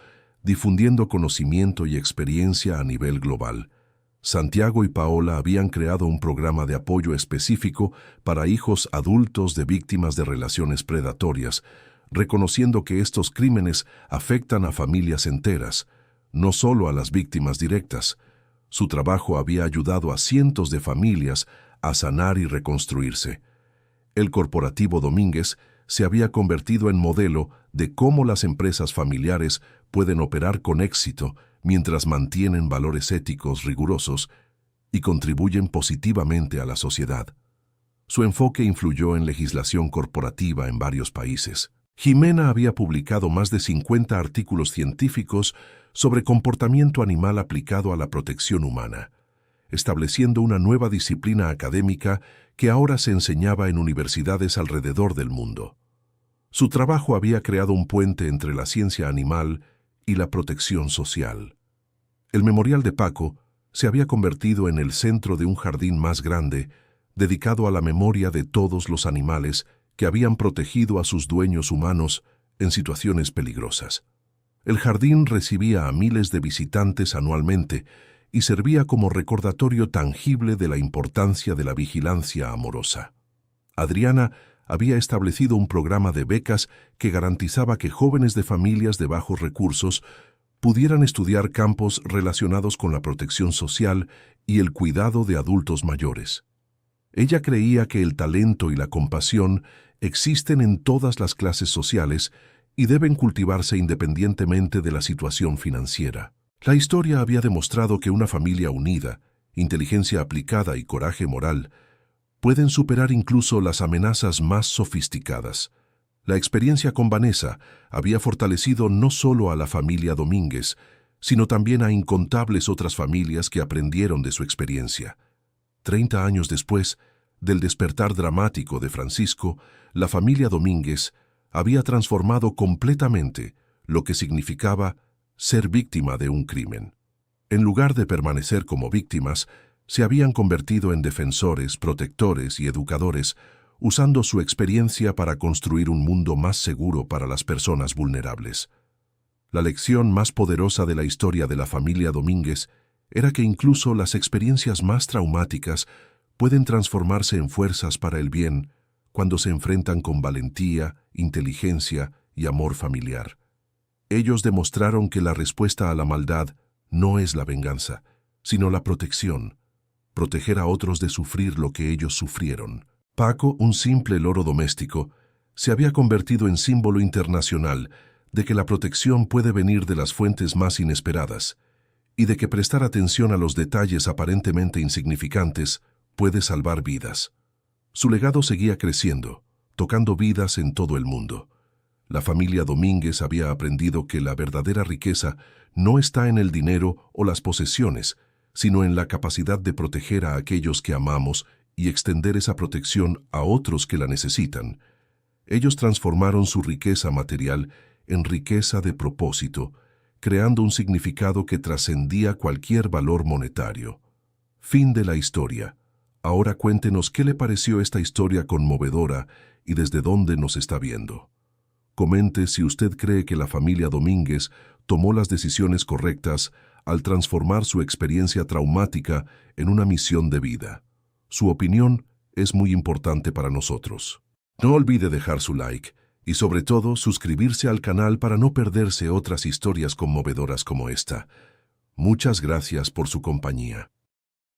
difundiendo conocimiento y experiencia a nivel global. Santiago y Paola habían creado un programa de apoyo específico para hijos adultos de víctimas de relaciones predatorias, reconociendo que estos crímenes afectan a familias enteras, no solo a las víctimas directas. Su trabajo había ayudado a cientos de familias a sanar y reconstruirse. El corporativo Domínguez se había convertido en modelo de cómo las empresas familiares pueden operar con éxito mientras mantienen valores éticos rigurosos y contribuyen positivamente a la sociedad. Su enfoque influyó en legislación corporativa en varios países. Jimena había publicado más de 50 artículos científicos sobre comportamiento animal aplicado a la protección humana, estableciendo una nueva disciplina académica que ahora se enseñaba en universidades alrededor del mundo. Su trabajo había creado un puente entre la ciencia animal y la protección social. El Memorial de Paco se había convertido en el centro de un jardín más grande, dedicado a la memoria de todos los animales que habían protegido a sus dueños humanos en situaciones peligrosas. El jardín recibía a miles de visitantes anualmente y servía como recordatorio tangible de la importancia de la vigilancia amorosa. Adriana había establecido un programa de becas que garantizaba que jóvenes de familias de bajos recursos pudieran estudiar campos relacionados con la protección social y el cuidado de adultos mayores. Ella creía que el talento y la compasión existen en todas las clases sociales y deben cultivarse independientemente de la situación financiera. La historia había demostrado que una familia unida, inteligencia aplicada y coraje moral pueden superar incluso las amenazas más sofisticadas. La experiencia con Vanessa había fortalecido no solo a la familia Domínguez, sino también a incontables otras familias que aprendieron de su experiencia. 30 años después del despertar dramático de Francisco, la familia Domínguez había transformado completamente lo que significaba ser víctima de un crimen. En lugar de permanecer como víctimas, se habían convertido en defensores, protectores y educadores, usando su experiencia para construir un mundo más seguro para las personas vulnerables. La lección más poderosa de la historia de la familia Domínguez era que incluso las experiencias más traumáticas pueden transformarse en fuerzas para el bien cuando se enfrentan con valentía, inteligencia y amor familiar. Ellos demostraron que la respuesta a la maldad no es la venganza, sino la protección. Proteger a otros de sufrir lo que ellos sufrieron. Paco, un simple loro doméstico, se había convertido en símbolo internacional de que la protección puede venir de las fuentes más inesperadas y de que prestar atención a los detalles aparentemente insignificantes puede salvar vidas. Su legado seguía creciendo, tocando vidas en todo el mundo. La familia Domínguez había aprendido que la verdadera riqueza no está en el dinero o las posesiones, sino en la capacidad de proteger a aquellos que amamos y extender esa protección a otros que la necesitan. Ellos transformaron su riqueza material en riqueza de propósito, creando un significado que trascendía cualquier valor monetario. Fin de la historia. Ahora cuéntenos qué le pareció esta historia conmovedora y desde dónde nos está viendo. Comente si usted cree que la familia Domínguez tomó las decisiones correctas al transformar su experiencia traumática en una misión de vida. Su opinión es muy importante para nosotros. No olvide dejar su like y sobre todo suscribirse al canal para no perderse otras historias conmovedoras como esta. Muchas gracias por su compañía.